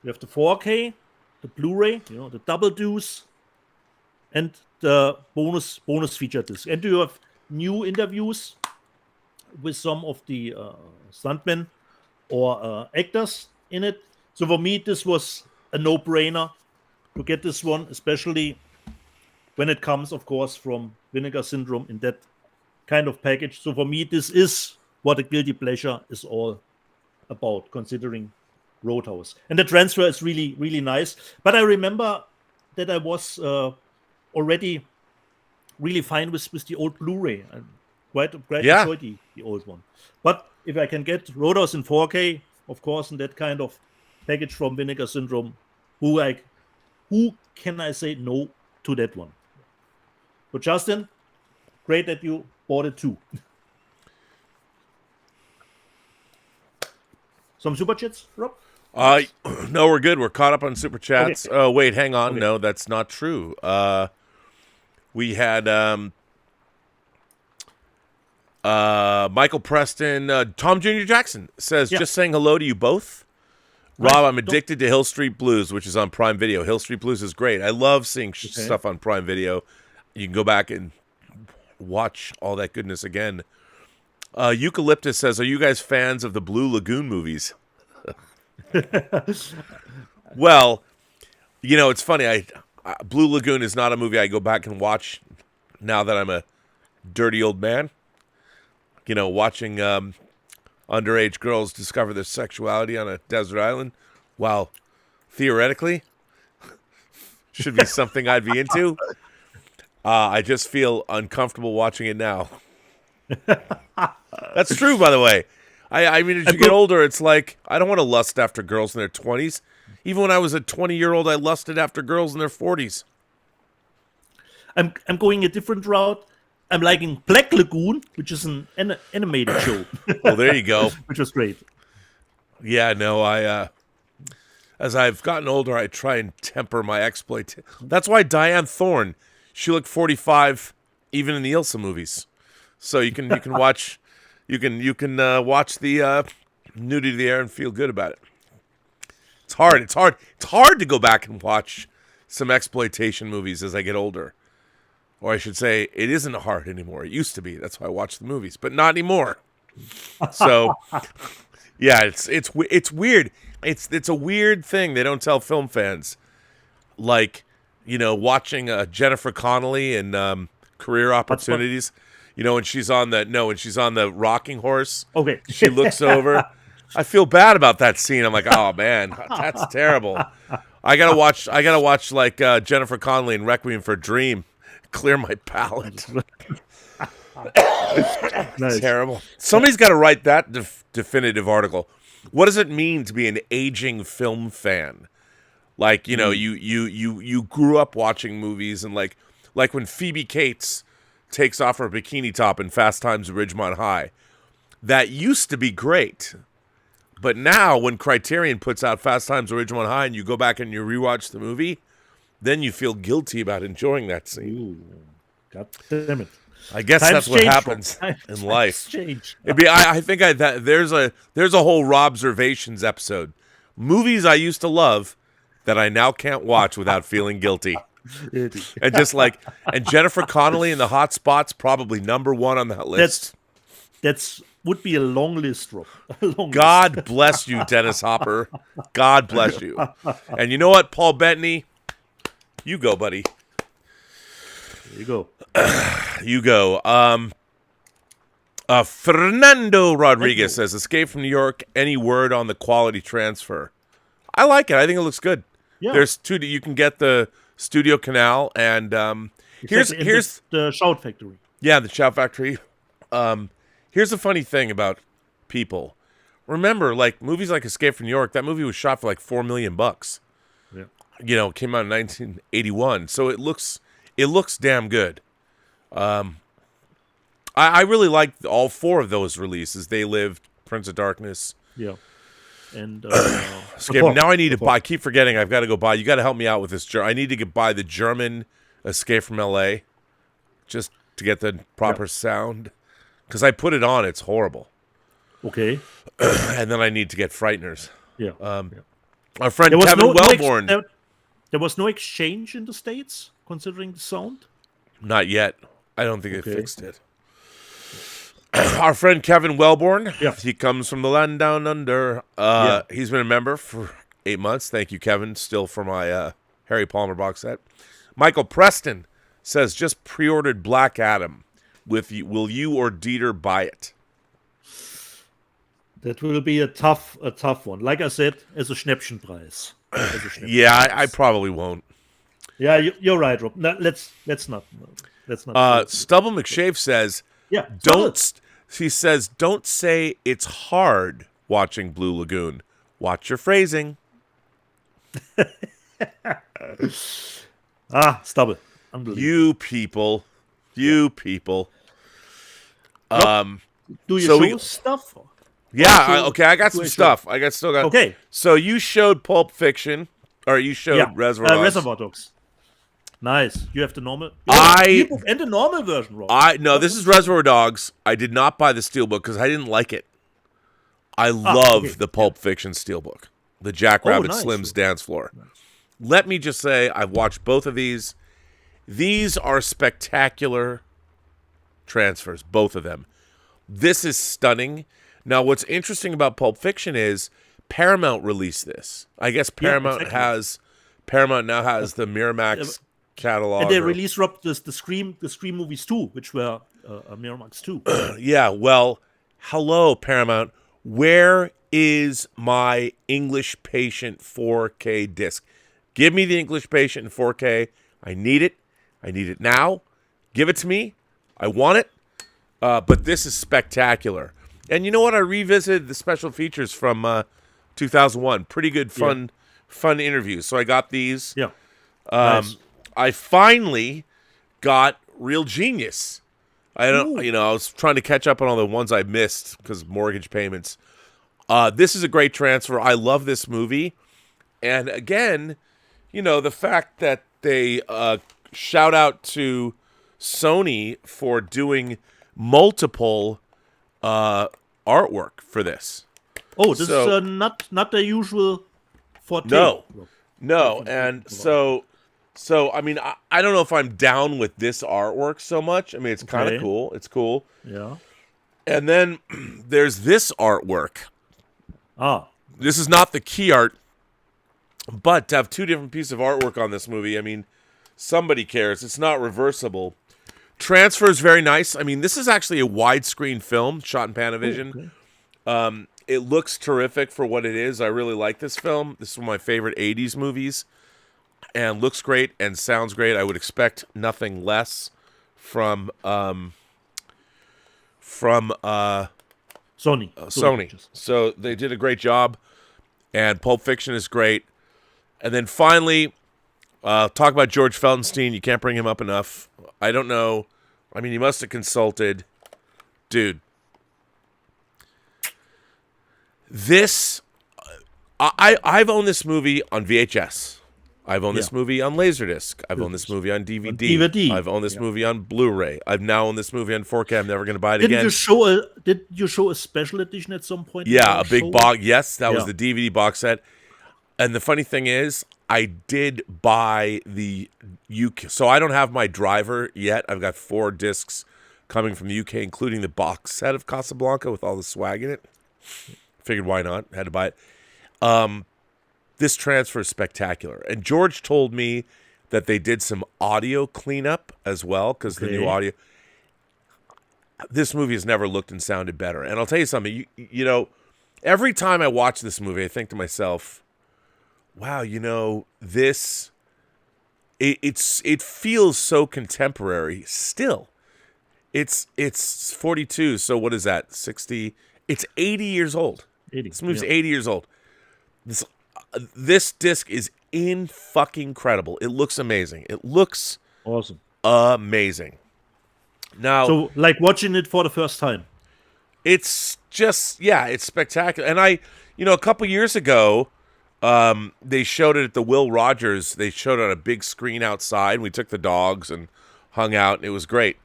You have the 4K, the Blu-ray, the double deuce, and the bonus feature disc. And you have new interviews with some of the stuntmen or actors in it. So for me, this was a no-brainer to get this one, especially when it comes, of course, from Vinegar Syndrome in that kind of package. So for me, this is what a guilty pleasure is all about, considering Roadhouse. And the transfer is really, really nice. But I remember that I was already really fine with the old Blu-ray. And quite enjoyed the old one. But if I can get Roadhouse in 4K, of course, in that kind of package from Vinegar Syndrome, who can I say no to that one? But Justin, great that you bought it too. Some super chats, Rob? No, we're good. We're caught up on super chats. Okay. Oh, wait, hang on. Okay. No, that's not true. We had Michael Preston. Tom Jr. Jackson says, just saying hello to you both. Rob, I'm addicted to Hill Street Blues, which is on Prime Video. Hill Street Blues is great. I love seeing stuff on Prime Video. You can go back and watch all that goodness again. Eucalyptus says, are you guys fans of the Blue Lagoon movies? Well, it's funny. Blue Lagoon is not a movie I go back and watch now that I'm a dirty old man. Watching underage girls discover their sexuality on a desert island, while theoretically should be something I'd be into. I just feel uncomfortable watching it now. That's true, by the way. I mean, as you get older, it's like, I don't want to lust after girls in their 20s. Even when I was a 20-year-old, I lusted after girls in their 40s. I'm going a different route. I'm liking Black Lagoon, which is an animated show. Well, there you go. Which was great. Yeah, no, as I've gotten older, I try and temper my exploitation. That's why Diane Thorne, she looked 45 even in the Ilsa movies. So you can watch watch the nudity of the air and feel good about it. It's hard to go back and watch some exploitation movies as I get older. Or I should say, it isn't hard anymore. It used to be. That's why I watch the movies, but not anymore. So, yeah, it's weird. It's a weird thing they don't tell film fans, like watching Jennifer Connelly in Career Opportunities. When she's on the rocking horse. Okay, she looks over. I feel bad about that scene. I'm like, oh man, that's terrible. I gotta watch like Jennifer Connelly in Requiem for a Dream. Clear my palate. Nice. Terrible. Somebody's got to write that definitive article. What does it mean to be an aging film fan? Like, you grew up watching movies, and like when Phoebe Cates takes off her bikini top in Fast Times at Ridgemont High. That used to be great. But now when Criterion puts out Fast Times at Ridgemont High and you go back and you rewatch the movie, then you feel guilty about enjoying that scene. Ooh, God damn it! I guess that's what happens in life. I think there's a whole Robservations episode. Movies I used to love that I now can't watch without feeling guilty. And Jennifer Connelly in The Hot Spots, probably number one on that list. That's would be a long list, Rob. God bless you, Dennis Hopper. God bless you. And you know what, Paul Bettany? You go, buddy. There you go. You go. Fernando Rodriguez says, Escape from New York, any word on the quality transfer? I like it. I think it looks good. Yeah. There's two. You can get the Studio Canal, and here's the Shout Factory. Yeah, the Shout Factory. Here's the funny thing about people. Remember, like movies like Escape from New York, that movie was shot for like $4 million. Yeah. It came out in 1981, so it looks damn good. I really like all four of those releases. They Lived, Prince of Darkness. Yeah. And Escape. Now I need to buy. I keep forgetting. I've got to go buy. You got to help me out with this. I need to buy the German Escape from L.A. just to get the proper sound. Because I put it on, it's horrible. Okay. And then I need to get Frighteners. Yeah. Our friend Kevin Wellborn. There was no exchange in the States, considering the sound? Not yet. I don't think they fixed it. Our friend Kevin Wellborn. Yeah. He comes from the land down under. He's been a member for 8 months. Thank you, Kevin. Still for my Harry Palmer box set. Michael Preston says, just pre-ordered Black Adam. Will you or Dieter buy it? That will be a tough one. Like I said, as a Schnäppchenpreis. Yeah, I probably won't. Yeah, you're right, Rob. No, let's not. Stubble McShave says, don't say it's hard watching Blue Lagoon. Watch your phrasing. Stubble. You people. Do you show stuff? Yeah, I got some stuff. Okay. So you showed Pulp Fiction, or you showed Reservoir Dogs. Reservoir Dogs. Nice. You have the normal. Ebook and the normal version, Rob. No, this is Reservoir Dogs. I did not buy the Steelbook because I didn't like it. I love the Pulp Fiction Steelbook, the Jackrabbit Slim's Dance Floor. Nice. Let me just say, I've watched both of these. These are spectacular transfers, both of them. This is stunning. Now, what's interesting about Pulp Fiction is Paramount released this. I guess Paramount now has the Miramax catalog. And they released the Scream movies too, which were Miramax too. Yeah, well, hello, Paramount. Where is my English Patient 4K disc? Give me the English Patient in 4K. I need it. I need it now. Give it to me. I want it. But this is spectacular. And you know what? I revisited the special features from 2001. Pretty good, fun interviews. So I got these. Yeah. Nice. I finally got Real Genius. I was trying to catch up on all the ones I missed because of mortgage payments. This is a great transfer. I love this movie. And again, the fact that they shout out to Sony for doing multiple artwork for this. Oh, this is not the usual forte. No, and so I mean, I don't know if I'm down with this artwork so much. I mean, it's kind of cool. It's cool. Yeah. And then there's this artwork. This is not the key art, but to have two different pieces of artwork on this movie, I mean, somebody cares. It's not reversible. Transfer is very nice. I mean, this is actually a widescreen film shot in Panavision. Okay. It looks terrific for what it is. I really like this film. This is one of my favorite 80s movies. And looks great and sounds great. I would expect nothing less from Sony. So they did a great job. And Pulp Fiction is great. And then finally, talk about George Felsenstein. You can't bring him up enough. I don't know. I mean, he must have consulted. Dude. This, I've owned this movie on VHS. I've owned this movie on Laserdisc. I've owned this movie on DVD. I've owned this movie on Blu-ray. I've now owned this movie on 4K. I'm never going to buy it again. Did you show a special edition at some point? Yeah, a big box. Yes, that was the DVD box set. And the funny thing is, I did buy the UK. So I don't have my driver yet. I've got 4 discs coming from the UK, including the box set of Casablanca with all the swag in it. Figured why not? Had to buy it. This transfer is spectacular. And George told me that they did some audio cleanup as well because the new audio. This movie has never looked and sounded better. And I'll tell you something. You know, every time I watch this movie, I think to myself, wow, this it feels so contemporary still. It's 42, so what is that? 60. It's 80 years old. 80. This movie's 80 years old. This disc is fucking incredible. It looks amazing. It looks awesome. Amazing. Now, so like watching it for the first time. It's just it's spectacular. And a couple years ago, they showed it at the Will Rogers. They showed it on a big screen outside. We took the dogs and hung out, and it was great.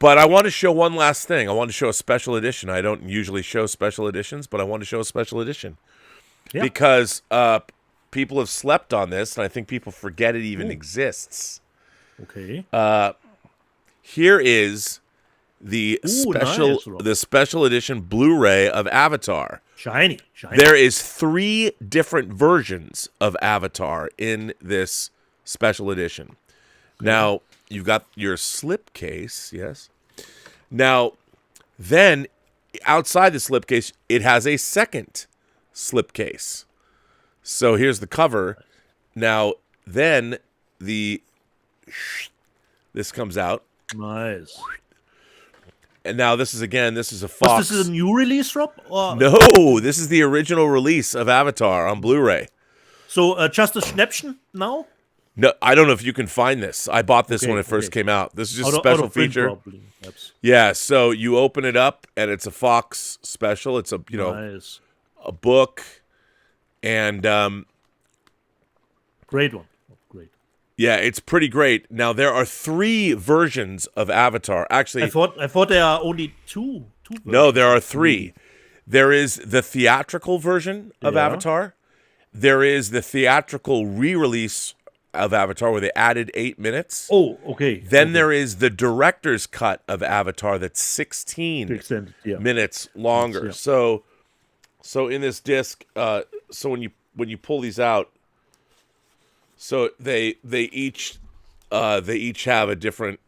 But I want to show one last thing. I want to show a special edition. I don't usually show special editions, but I want to show a special edition. Yeah. Because people have slept on this, and I think people forget it even exists. Okay. Here is the special edition Blu-ray of Avatar. Shiny. There is 3 different versions of Avatar in this special edition. Okay. Now, you've got your slipcase, yes. Now, then, outside the slipcase, it has a second slipcase. So here's the cover. Now, then, this comes out. Nice. And now this is a Fox. This is a new release, Rob? No, this is the original release of Avatar on Blu-ray. So just a Schnäppchen now? No, I don't know if you can find this. I bought this when it first came out. This is just a special feature. Yeah, so you open it up, and it's a Fox special. It's a nice. A book, and great one. Yeah, it's pretty great. Now there are 3 versions of Avatar. Actually, I thought there are only two. no, there are versions. 3. There is the theatrical version of Yeah. Avatar. There is the theatrical re-release of Avatar where they added 8 minutes. Oh, okay. Then there is the director's cut of Avatar that's 16 extended, minutes longer. Yeah. So in this disc, so when you pull these out, so they each have a different.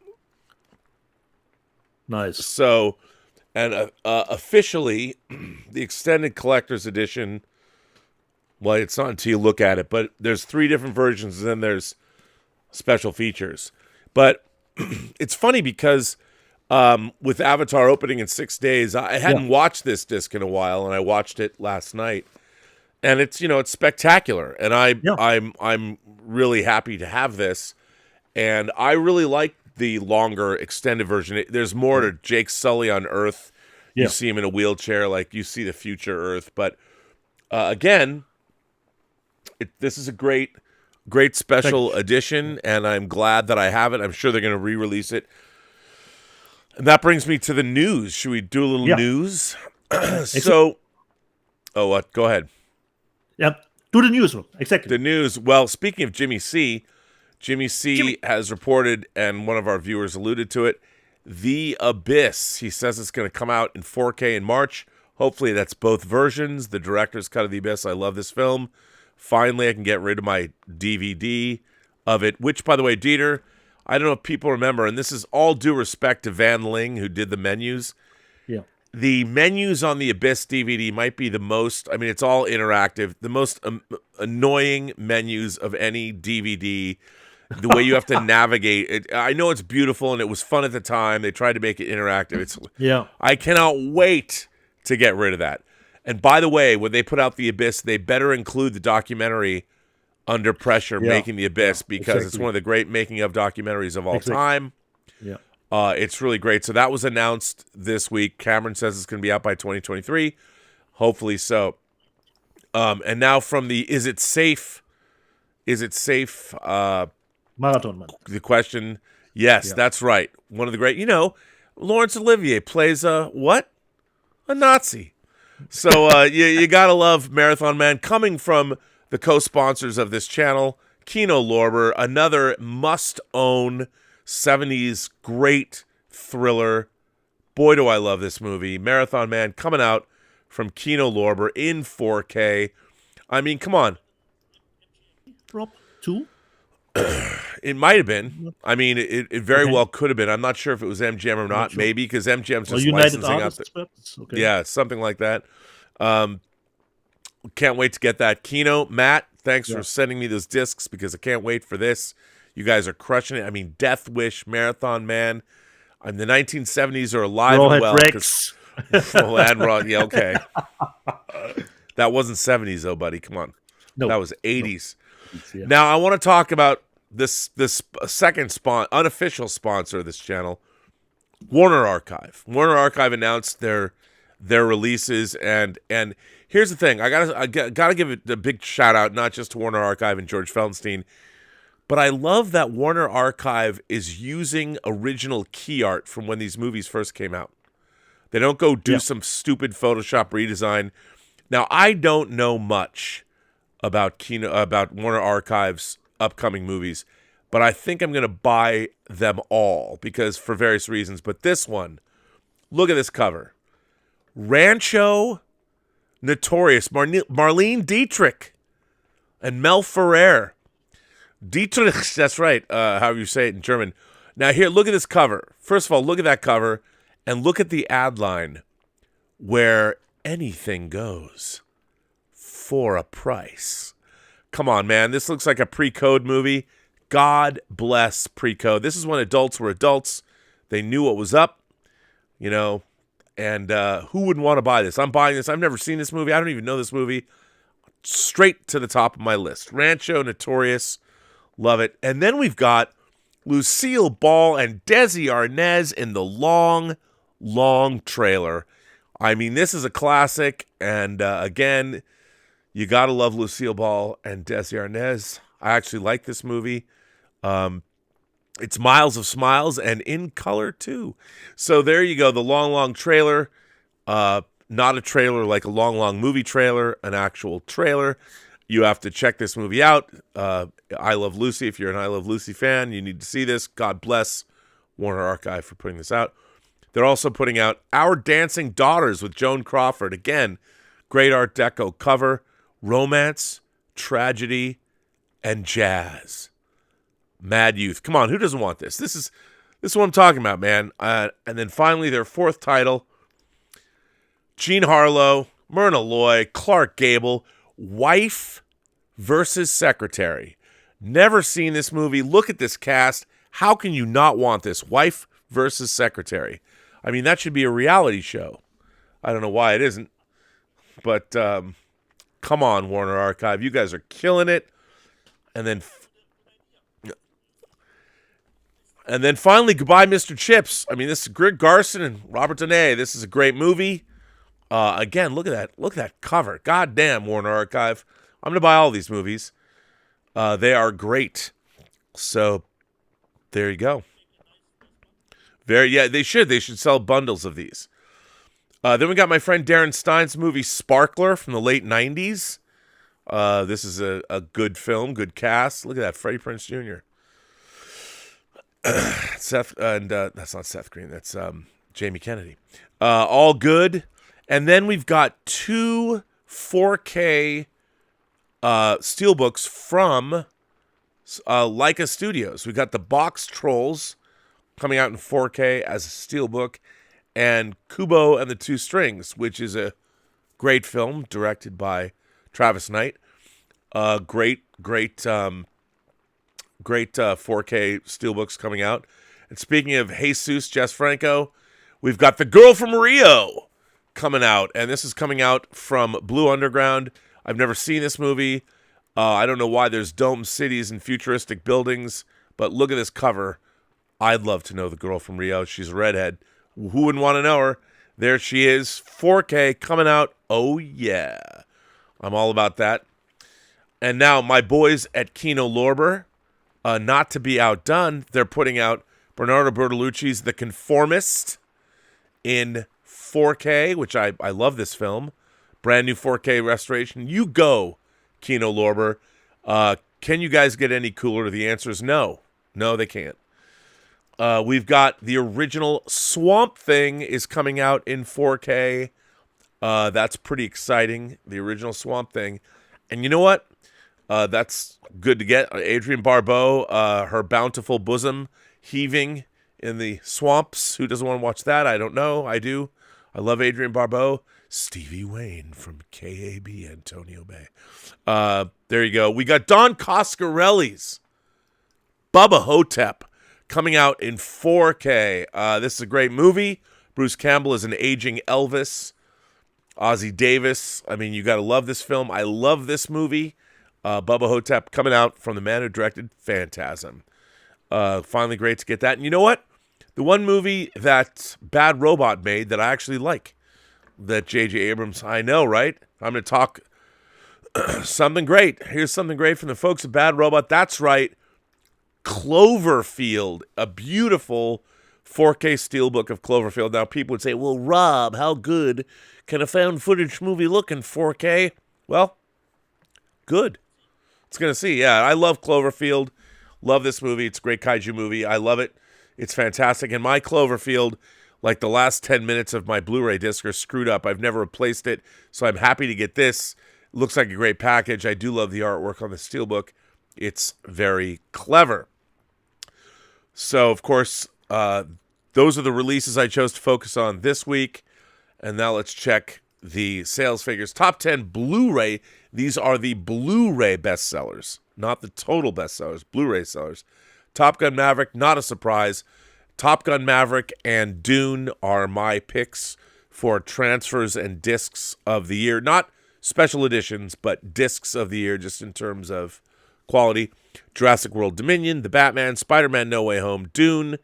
Nice. So, and officially, the extended collector's edition. Well, it's not until you look at it, but there's 3 different versions, and then there's special features. But it's funny because with Avatar opening in 6 days, I hadn't watched this disc in a while, and I watched it last night, and it's it's spectacular, and I'm really happy to have this, and I really like the longer extended version. There's more to Jake Sully on Earth. You see him in a wheelchair, like you see the future Earth, but again. This is a great special edition, and I'm glad that I have it. I'm sure they're going to re-release it. And that brings me to the news. Should we do a little news? Go ahead. Yeah, do the news. Exactly. The news. Well, speaking of Jimmy C has reported, and one of our viewers alluded to it, The Abyss. He says it's going to come out in 4K in March. Hopefully that's both versions. The director's cut of The Abyss. I love this film. Finally, I can get rid of my DVD of it, which, by the way, Dieter, I don't know if people remember, and this is all due respect to Van Ling, who did the menus. Yeah. The menus on the Abyss DVD might be the most, I mean, it's all interactive, the most annoying menus of any DVD, the way you have to navigate it. I know it's beautiful, and it was fun at the time. They tried to make it interactive. I cannot wait to get rid of that. And by the way, when they put out The Abyss, they better include the documentary Under Pressure, Making the Abyss, because it's one of the great making of documentaries of all time. Yeah. It's really great. So that was announced this week. Cameron says it's going to be out by 2023. Hopefully so. And now from the Is it safe Marathon Man. The question, yes, that's right. One of the great, Laurence Olivier plays a Nazi. So you gotta love Marathon Man. Coming from the co-sponsors of this channel, Kino Lorber, another must-own 70s great thriller. Boy, do I love this movie. Marathon Man coming out from Kino Lorber in 4K. I mean, come on. Drop 2? It might have been. I mean, it very well could have been. I'm not sure if it was MGM or not. Maybe because MGM's just licensing out. Yeah, something like that. Can't wait to get that. Kino, Matt, thanks for sending me those discs because I can't wait for this. You guys are crushing it. I mean, Death Wish, Marathon Man. The 1970s are alive and well. Okay. That wasn't 70s though, buddy. Come on. No. That was 80s. No. Now I want to talk about this second unofficial sponsor of this channel, Warner Archive. Warner Archive announced their releases, and here's the thing: I gotta give it a big shout out, not just to Warner Archive and George Feldenstein, but I love that Warner Archive is using original key art from when these movies first came out. They don't go do some stupid Photoshop redesign. Now I don't know much about Warner Archive's upcoming movies, but I think I'm going to buy them all because for various reasons. But this one, look at this cover. Rancho Notorious, Marlene Dietrich and Mel Ferrer. Dietrich, that's right, however you say it in German. Now here, look at this cover. First of all, look at that cover and look at the ad line where anything goes for a price. Come on, man. This looks like a pre-code movie. God bless pre-code. This is when adults were adults. They knew what was up, and who wouldn't want to buy this? I'm buying this. I've never seen this movie. I don't even know this movie. Straight to the top of my list. Rancho Notorious. Love it. And then we've got Lucille Ball and Desi Arnaz in the long, long trailer. I mean, this is a classic, and again, you gotta love Lucille Ball and Desi Arnaz. I actually like this movie. It's Miles of Smiles and in color too. So there you go. The long trailer. Not a trailer like a long movie trailer, an actual trailer. You have to check this movie out. I Love Lucy. If you're an I Love Lucy fan, you need to see this. God bless Warner Archive for putting this out. They're also putting out Our Dancing Daughters with Joan Crawford. Again, great Art Deco cover, romance, tragedy, and jazz. Mad youth. Come on, who doesn't want this? This is what I'm talking about, man. And then finally, their fourth title, Jean Harlow, Myrna Loy, Clark Gable, Wife versus Secretary. Never seen this movie. Look at this cast. How can you not want this? Wife versus Secretary. I mean, that should be a reality show. I don't know why it isn't. But come on, Warner Archive. You guys are killing it. And then finally, Goodbye, Mr. Chips. I mean, this is Grig Garson and Robert Downey. This is a great movie. Again, look at that. Look at that cover. God damn, Warner Archive. I'm going to buy all these movies. They are great. So, there you go. They should. They should sell bundles of these. Then we got my friend Darren Stein's movie Sparkler from the late 90s. This is a good film, good cast. Look at that, Freddie Prinze Jr. Seth, and that's not Seth Green. That's Jamie Kennedy. All good. And then we've got 2 4K steelbooks from Leica Studios. We got the Box Trolls coming out in 4K as a steelbook, and Kubo and the Two Strings, which is a great film directed by Travis Knight. Great 4K steelbooks coming out. And speaking of Jesus, Jess Franco, we've got The Girl from Rio coming out, and this is coming out from Blue Underground. I've never seen this movie. I don't know why there's dome cities and futuristic buildings, but look at this cover. I'd love to know the girl from Rio. She's a redhead. Who wouldn't want to know her? There she is, 4K coming out. Oh, yeah. I'm all about that. And now my boys at Kino Lorber, not to be outdone, they're putting out Bernardo Bertolucci's The Conformist in 4K, which I love this film. Brand new 4K restoration. You go, Kino Lorber. Can you guys get any cooler? The answer is no. No, they can't. We've got the original Swamp Thing is coming out in 4K. That's pretty exciting. The original Swamp Thing. And you know what? That's good to get. Adrienne Barbeau, her bountiful bosom heaving in the swamps. Who doesn't want to watch that? I don't know. I do. I love Adrienne Barbeau. Stevie Wayne from KAB Antonio Bay. There you go. We got Don Coscarelli's Bubba Hotep coming out in 4K. This is a great movie. Bruce Campbell is an aging Elvis. Ozzie Davis. I mean, you got to love this film. I love this movie. Bubba Hotep coming out from the man who directed Phantasm. Finally great to get that. And you know what? The one movie that Bad Robot made that I actually like, that J.J. Abrams, I know, right? I'm going to talk something great. Here's something great from the folks at Bad Robot. That's right. Cloverfield, a beautiful 4K steelbook of Cloverfield. Now, people would say, well, Rob, how good can a found footage movie look in 4K? Well, good. It's going to see. Yeah, I love Cloverfield. Love this movie. It's a great kaiju movie. I love it. It's fantastic. And my Cloverfield, like the last 10 minutes of my Blu-ray disc are screwed up. I've never replaced it, so I'm happy to get this. It looks like a great package. I do love the artwork on the steelbook. It's very clever. So, of course, those are the releases I chose to focus on this week. And now let's check the sales figures. Top 10 Blu-ray. These are the Blu-ray bestsellers, not the total bestsellers, Blu-ray sellers. Top Gun Maverick, not a surprise. Top Gun Maverick and Dune are my picks for transfers and discs of the year. Not special editions, but discs of the year, just in terms of quality. Jurassic World Dominion, The Batman, Spider-Man No Way Home, Dune,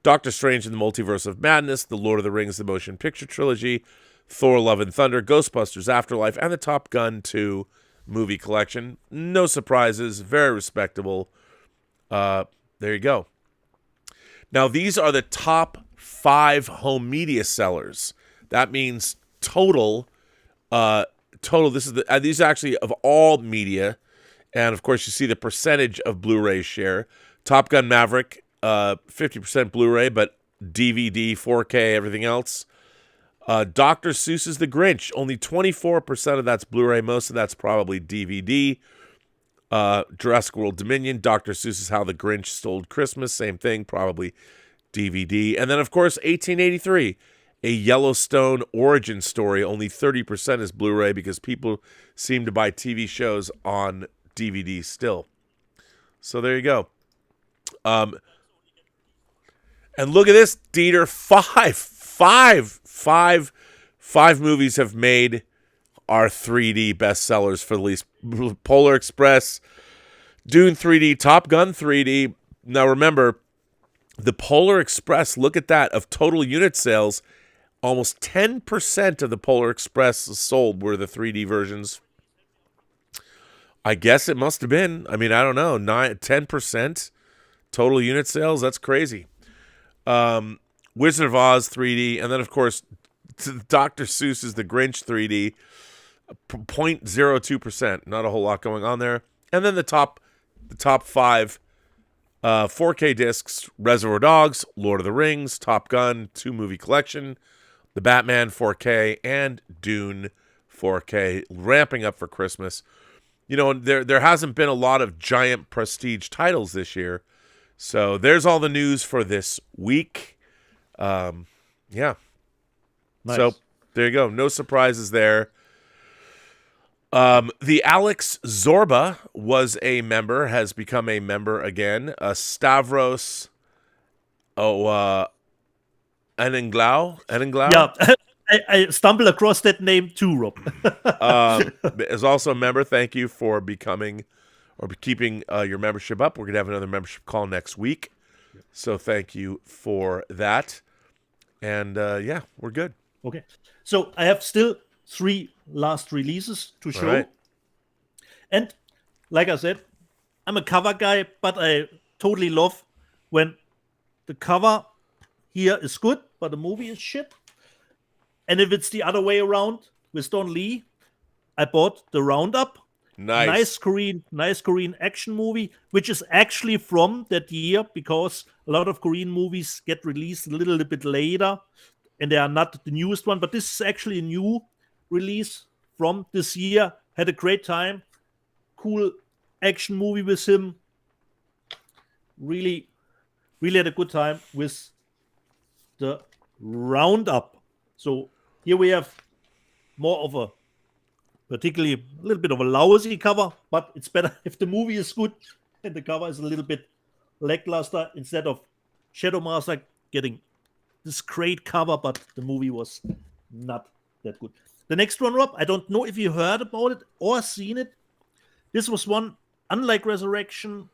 Doctor Strange in the Multiverse of Madness, The Lord of the Rings, The Motion Picture Trilogy, Thor Love and Thunder, Ghostbusters Afterlife, and the Top Gun 2 movie collection. No surprises, very respectable. there you go. Now, these are the top 5 home media sellers. That means total. This is these are actually of all media, and of course, you see the percentage of Blu-ray share. Top Gun Maverick, 50% Blu-ray, but DVD, 4K, everything else. Dr. Seuss's The Grinch, only 24% of that's Blu-ray. Most of that's probably DVD. Jurassic World Dominion, Dr. Seuss's How the Grinch Stole Christmas, same thing, probably DVD. And then, of course, 1883, a Yellowstone origin story. Only 30% is Blu-ray because people seem to buy TV shows on DVD still. So there you go. And look at this, Dieter. Five movies have made our 3D bestsellers for the least. Polar Express, Dune 3D, Top Gun 3D. Now remember, the Polar Express, look at that, of total unit sales, almost 10% of the Polar Express sold were the 3D versions. I guess it must have been. I mean, I don't know, 10% total unit sales. That's crazy. Wizard of Oz 3D, and then of course, Dr. Seuss's The Grinch 3D, 0.02%. Not a whole lot going on there. And then the top 5 4K discs: Reservoir Dogs, Lord of the Rings, Top Gun 2-movie collection, The Batman 4K, and Dune 4K, ramping up for Christmas. You know, there hasn't been a lot of giant prestige titles this year. So there's all the news for this week. Yeah. Nice. So there you go. No surprises there. The Alex Zorba was a member, has become a member again. Stavros Enenglau. Yeah, I stumbled across that name too, Rob. Is also a member. Thank you for becoming or keeping your membership up. We're going to have another membership call next week. So thank you for that. And yeah, we're good. Okay. So I have still 3 last releases to show. Right. And like I said, I'm a cover guy, but I totally love when the cover here is good, but the movie is shit. And if it's the other way around with Don Lee, I bought the Roundup. Nice Korean action movie, which is actually from that year because a lot of Korean movies get released a little bit later and they are not the newest one, but this is actually a new release from this year. Had a great time. Cool action movie with him. Really had a good time with the Roundup. So here we have more of a particularly a little bit of a lousy cover, but it's better if the movie is good and the cover is a little bit lackluster instead of Shadow Master getting this great cover, but the movie was not that good. The next one, Rob, I don't know if you heard about it or seen it. This was one, unlike Resurrection,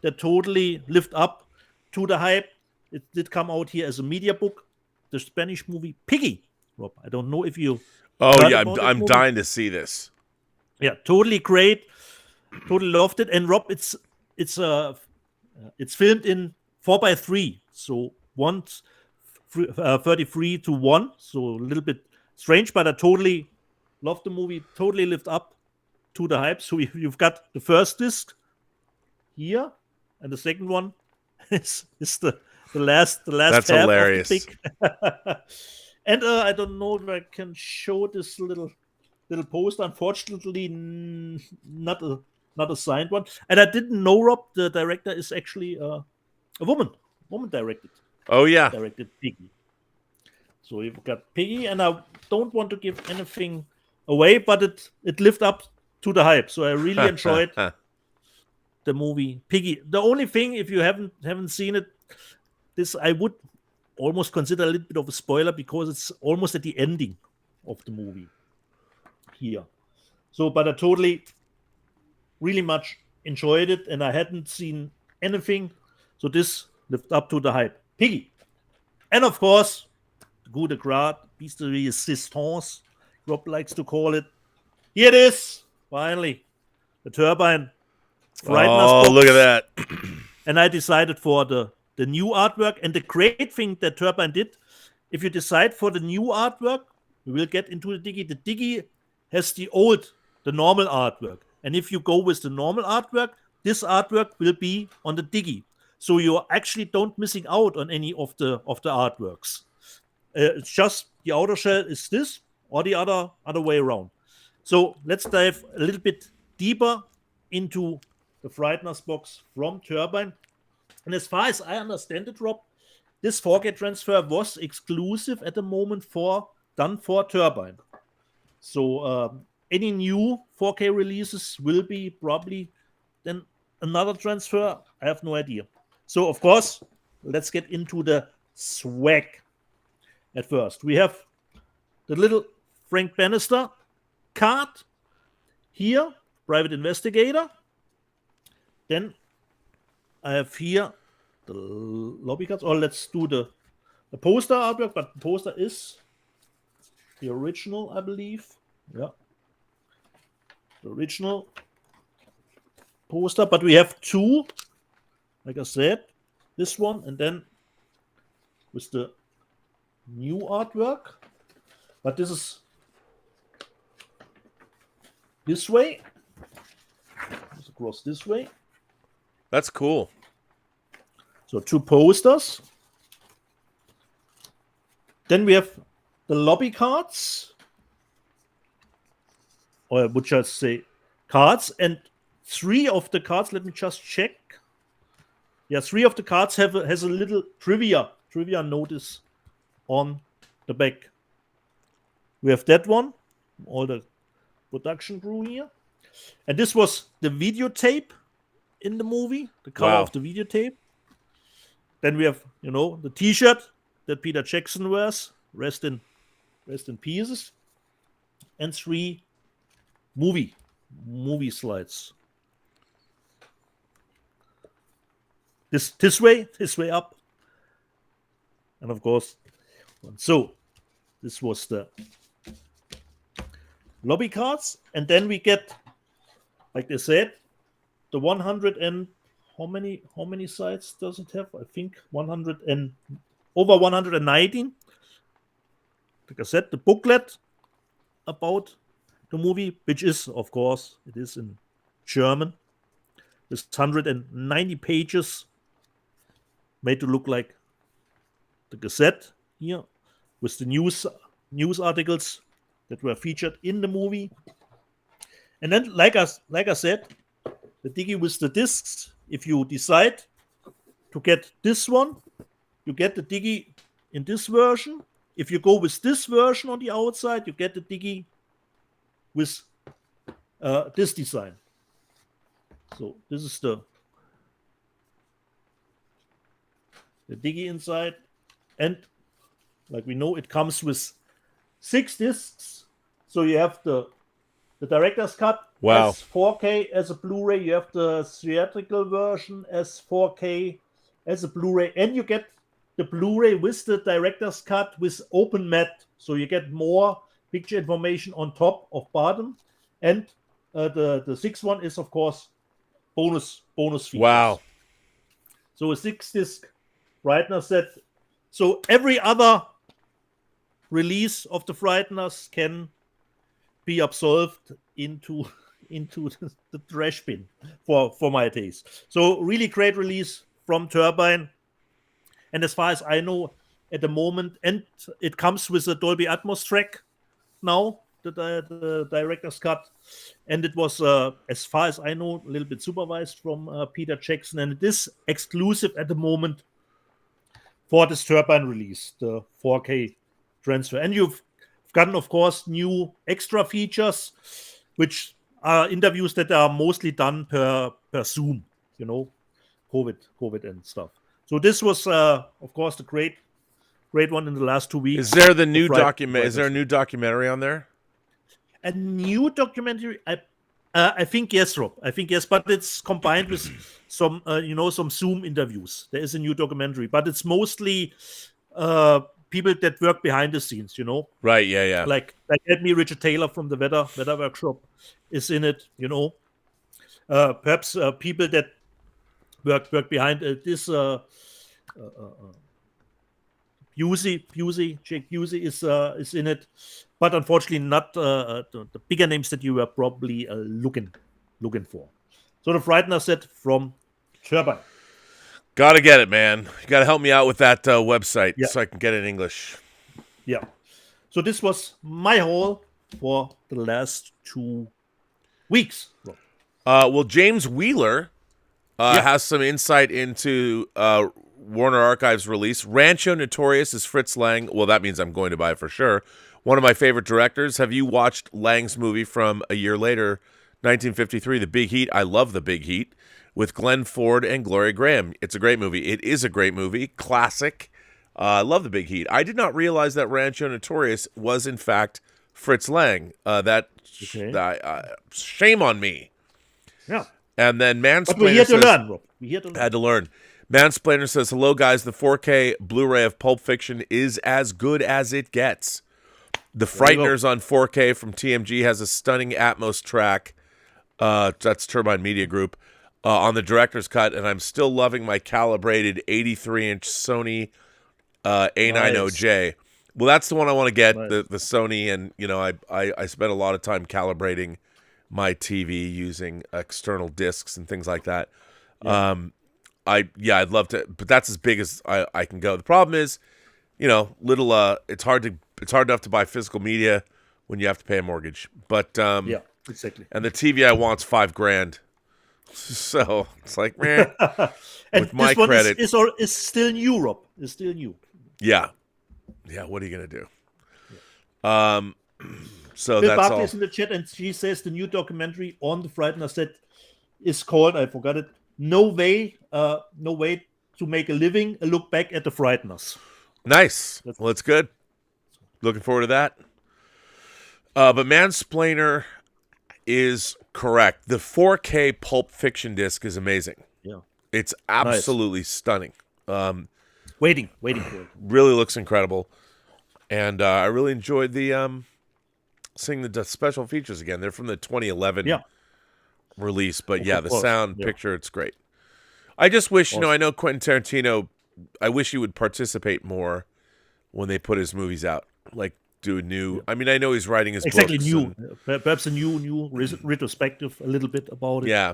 that totally lived up to the hype. It did come out here as a media book. The Spanish movie Piggy, Rob. I don't know if you. Oh yeah, I'm dying to see this. Yeah, totally great. Totally loved it. And Rob, it's filmed in 4:3, so 33 to 1, so a little bit strange, but I totally loved the movie. Totally lived up to the hype. So you've got the first disc here, and the second one is the last. That's half hilarious. Of the pic. And I don't know if I can show this little post. Unfortunately, not a signed one. And I didn't know, Rob, the director is actually a woman. Woman directed. Oh yeah, directed Piggy. So you've got Piggy, and I don't want to give anything away, but it lived up to the hype. So I really enjoyed the movie Piggy. The only thing, if you haven't seen it, this I would almost consider a little bit of a spoiler because it's almost at the ending of the movie here. So, but I totally, really much enjoyed it, and I hadn't seen anything. So this lived up to the hype. Piggy. And of course, the coup de grace, piece de resistance, Rob likes to call it. Here it is, finally. The Turbine. Oh, look at that. and I decided for the new artwork. And the great thing that Turbine did, if you decide for the new artwork, we will get into the Digi. The Digi has the normal artwork. And if you go with the normal artwork, this artwork will be on the Digi. So you actually don't missing out on any of the artworks. It's just the outer shell is this or the other way around. So let's dive a little bit deeper into the Frighteners box from Turbine. And as far as I understand it, Rob, this 4K transfer was exclusive at the moment done for Turbine. So any new 4K releases will be probably then another transfer. I have no idea. So, of course, let's get into the swag at first. We have the little Frank Bannister card here, Private Investigator. Then I have here the lobby cards. Or let's do the poster artwork, but the poster is the original, I believe. Yeah. The original poster, but we have two, like I said, this one, and then with the new artwork. But this is this way. It's across this way. That's cool. So two posters. Then we have the lobby cards. Or I would just say cards. And three of the cards, let me just check. Yeah, three of the cards has a little trivia notice on the back. We have that one, all the production crew here. And this was the videotape in the movie, the cover of the videotape. Then we have, the T-shirt that Peter Jackson wears, rest in pieces. And three movie slides. This way up. And of course, so this was the lobby cards. And then we get, like they said, the 100 and how many sides does it have? I think 100 and over 119. Like I said, the booklet about the movie, which is, of course, it is in German. With 190 pages, made to look like the Gazette here, with the news articles that were featured in the movie. And then, like I said, the Digi with the discs. If you decide to get this one, you get the Digi in this version. If you go with this version on the outside, you get the Digi with this design. So this is the Digi inside. And like we know, it comes with 6 discs. So you have the director's cut as 4K as a Blu-ray. You have the theatrical version as 4K as a Blu-ray. And you get the Blu-ray with the director's cut with open matte. So you get more picture information on top of bottom. And the 6th one is, of course, bonus features. Wow. So a 6-disc Frighteners set. So every other release of the Frighteners can be absolved into the trash bin for my taste. So really great release from Turbine. And as far as I know at the moment, and it comes with a Dolby Atmos track now, the director's cut. And it was, as far as I know, a little bit supervised from Peter Jackson. And it is exclusive at the moment for this Turbine release, the 4K transfer. And you've gotten, of course, new extra features, which are interviews that are mostly done per Zoom, COVID and stuff. So this was, of course, the great one in the last 2 weeks. Is there the new document? Is there a new documentary on there? A new documentary? I think yes, Rob. I think yes, but it's combined with some, some Zoom interviews. There is a new documentary, but it's mostly people that work behind the scenes, Right, yeah. Like help me, Richard Taylor from the Weather Workshop is in it, Perhaps people that work behind this. Jake Busey is in it, but unfortunately not the bigger names that you were probably looking for. So the Frighteners set from Turbine. Gotta get it, man. You gotta help me out with that website so I can get it in English. Yeah. So this was my haul for the last 2 weeks. Well, James Wheeler has some insight into Warner Archives release. Rancho Notorious is Fritz Lang. Well, that means I'm going to buy it for sure. One of my favorite directors. Have you watched Lang's movie from a year later, 1953, The Big Heat? I love The Big Heat with Glenn Ford and Gloria Graham. It's a great movie. It is a great movie. Classic. I love The Big Heat. I did not realize that Rancho Notorious was, in fact, Fritz Lang. Shame on me. Yeah. And then Mansplainer but we're here to learn, Rob. We're here to learn. Had to learn. Mansplainer says, hello, guys. The 4K Blu-ray of Pulp Fiction is as good as it gets. The Frighteners on 4K from TMG has a stunning Atmos track. That's Turbine Media Group. On the director's cut, and I'm still loving my calibrated 83-inch Sony A90J. Well, that's the one I want to get, the Sony, and I spent a lot of time calibrating my TV using external discs and things like that. Yeah. I'd love to, but that's as big as I can go. The problem is, it's hard enough to buy physical media when you have to pay a mortgage. But yeah, exactly. And the TV I want's $5,000. So it's like, man, with my credit, is still new, Rob. It's still new. Yeah. What are you gonna do? Yeah. So Bill that's Barkley all. is in the chat, and she says the new documentary on the Frighteners set is called, I forgot it, No Way to Make a Living, a look back at the Frighteners. Nice. Well, it's good. Looking forward to that. But Mansplainer is correct. The 4K Pulp Fiction disc is amazing. Yeah. It's absolutely stunning. Waiting for it. Really looks incredible. And I really enjoyed the seeing the special features again. They're from the 2011 release, but the sound picture, it's great. I just wish, I know Quentin Tarantino, I wish he would participate more when they put his movies out. Like, do a new, I mean, I know he's writing his books. Exactly, new. Perhaps a new retrospective, a little bit about it. Yeah.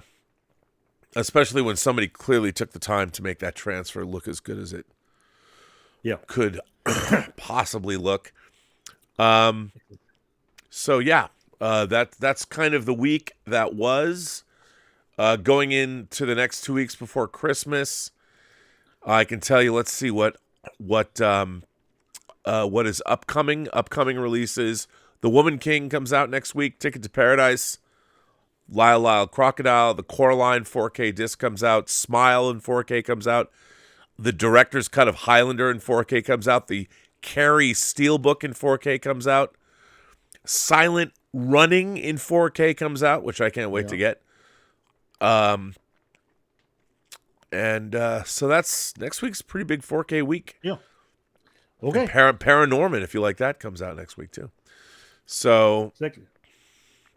Especially when somebody clearly took the time to make that transfer look as good as it could possibly look. So, that's kind of the week that was. Going into the next 2 weeks before Christmas, I can tell you. Let's see what is upcoming. Upcoming releases: The Woman King comes out next week. Ticket to Paradise, Lyle Crocodile, the Coraline 4K disc comes out. Smile in 4K comes out. The director's cut of Highlander in 4K comes out. The Carrie Steelbook in 4K comes out. Silent Running in 4K comes out, which I can't wait to get. So that's next week's pretty big 4K week. Yeah. Okay. Paranorman, if you like that, comes out next week too. So exactly.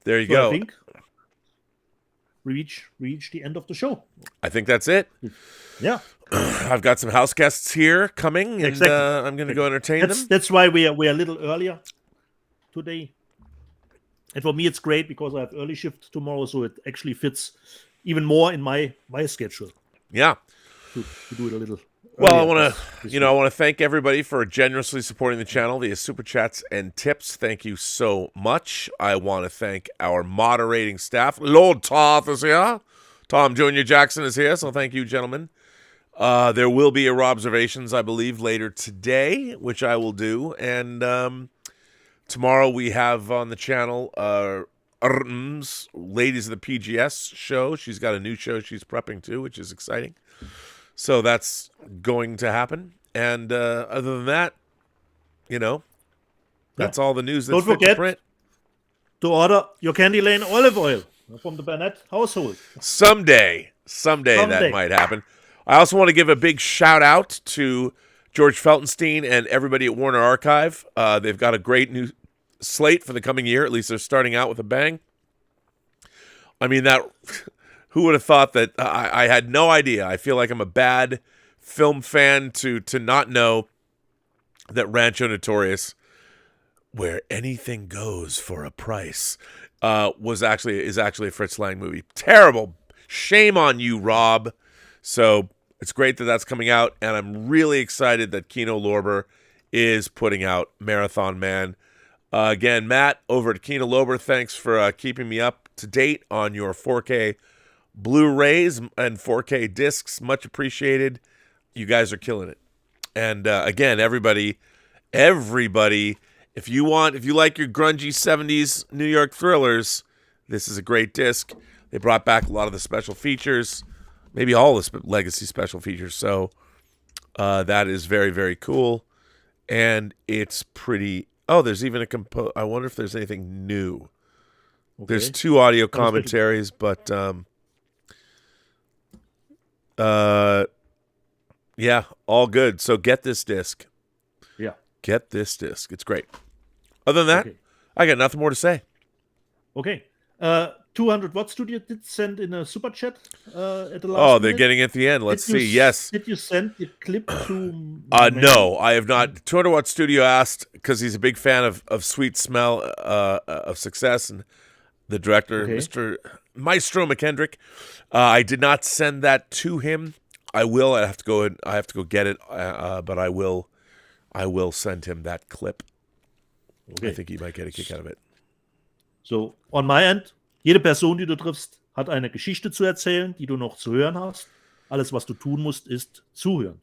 There you go. I think reach the end of the show. I think that's it. Yeah. I've got some house guests here coming, and I'm going to go entertain them. That's why we are a little earlier today. And for me, it's great because I have early shift tomorrow, so it actually fits even more in my schedule. Yeah. To do it a little. Well, I want to thank everybody for generously supporting the channel via super chats and tips. Thank you so much. I want to thank our moderating staff. Lord Toth is here. Tom Jr. Jackson is here, so thank you, gentlemen. There will be a Robservations, I believe, later today, which I will do. And tomorrow we have on the channel Ladies of the PGS show. She's got a new show she's prepping too, which is exciting. So that's going to happen. And other than that, that's all the news that's fit to print. To order your Candy Lane olive oil from the Burnett household. Someday that might happen. I also want to give a big shout out to George Feltenstein and everybody at Warner Archive. They've got a great new slate for the coming year. At least they're starting out with a bang. I mean, that Who would have thought that? I had no idea. I feel like I'm a bad film fan to not know that Rancho Notorious, where anything goes for a price, is actually a Fritz Lang movie. Terrible. Shame on you, Rob. So it's great that that's coming out, and I'm really excited that Kino Lorber is putting out Marathon Man. Again, Matt over at Kino Lorber, thanks for keeping me up to date on your 4K Blu-rays and 4K discs. Much appreciated. You guys are killing it. And again, everybody, if you like your grungy 70s New York thrillers, this is a great disc. They brought back a lot of the special features, maybe all the legacy special features. So that is very, very cool. And it's pretty... Oh, there's even a... I wonder if there's anything new. Okay. There's 2 audio commentaries, but... yeah, all good. So get this disc. Yeah. Get this disc. It's great. Other than that, I got nothing more to say. Okay. 200 Watt Studio did send in a super chat at the last Oh, they're minute. getting at the end. Let's see. Yes. Did you send the clip to... No, I have not. 200 Watt Studio asked, because he's a big fan of Sweet Smell of Success, and the director, Mr. Maestro McKendrick. I did not send that to him. I will. I have to go get it. But I will send him that clip. Okay. I think he might get a kick out of it. So, on my end, jede Person, die du triffst, hat eine Geschichte zu erzählen, die du noch zu hören hast. Alles, was du tun musst, ist zuhören.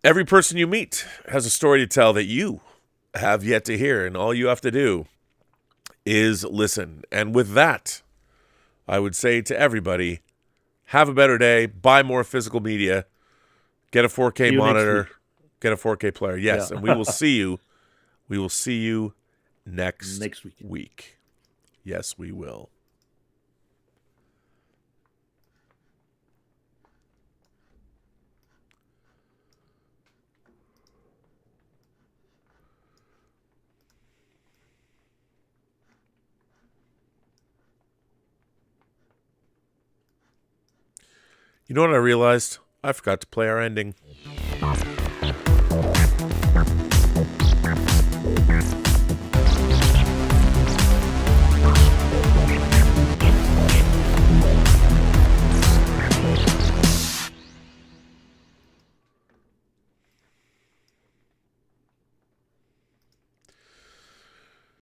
Every person you meet has a story to tell that you have yet to hear, and all you have to do is listen. And with that, I would say to everybody, have a better day, buy more physical media, get a 4K monitor, get a 4K player. Yes, yeah. And we will see you. We will see you next week. Yes, we will. You know what I realized? I forgot to play our ending. Awesome.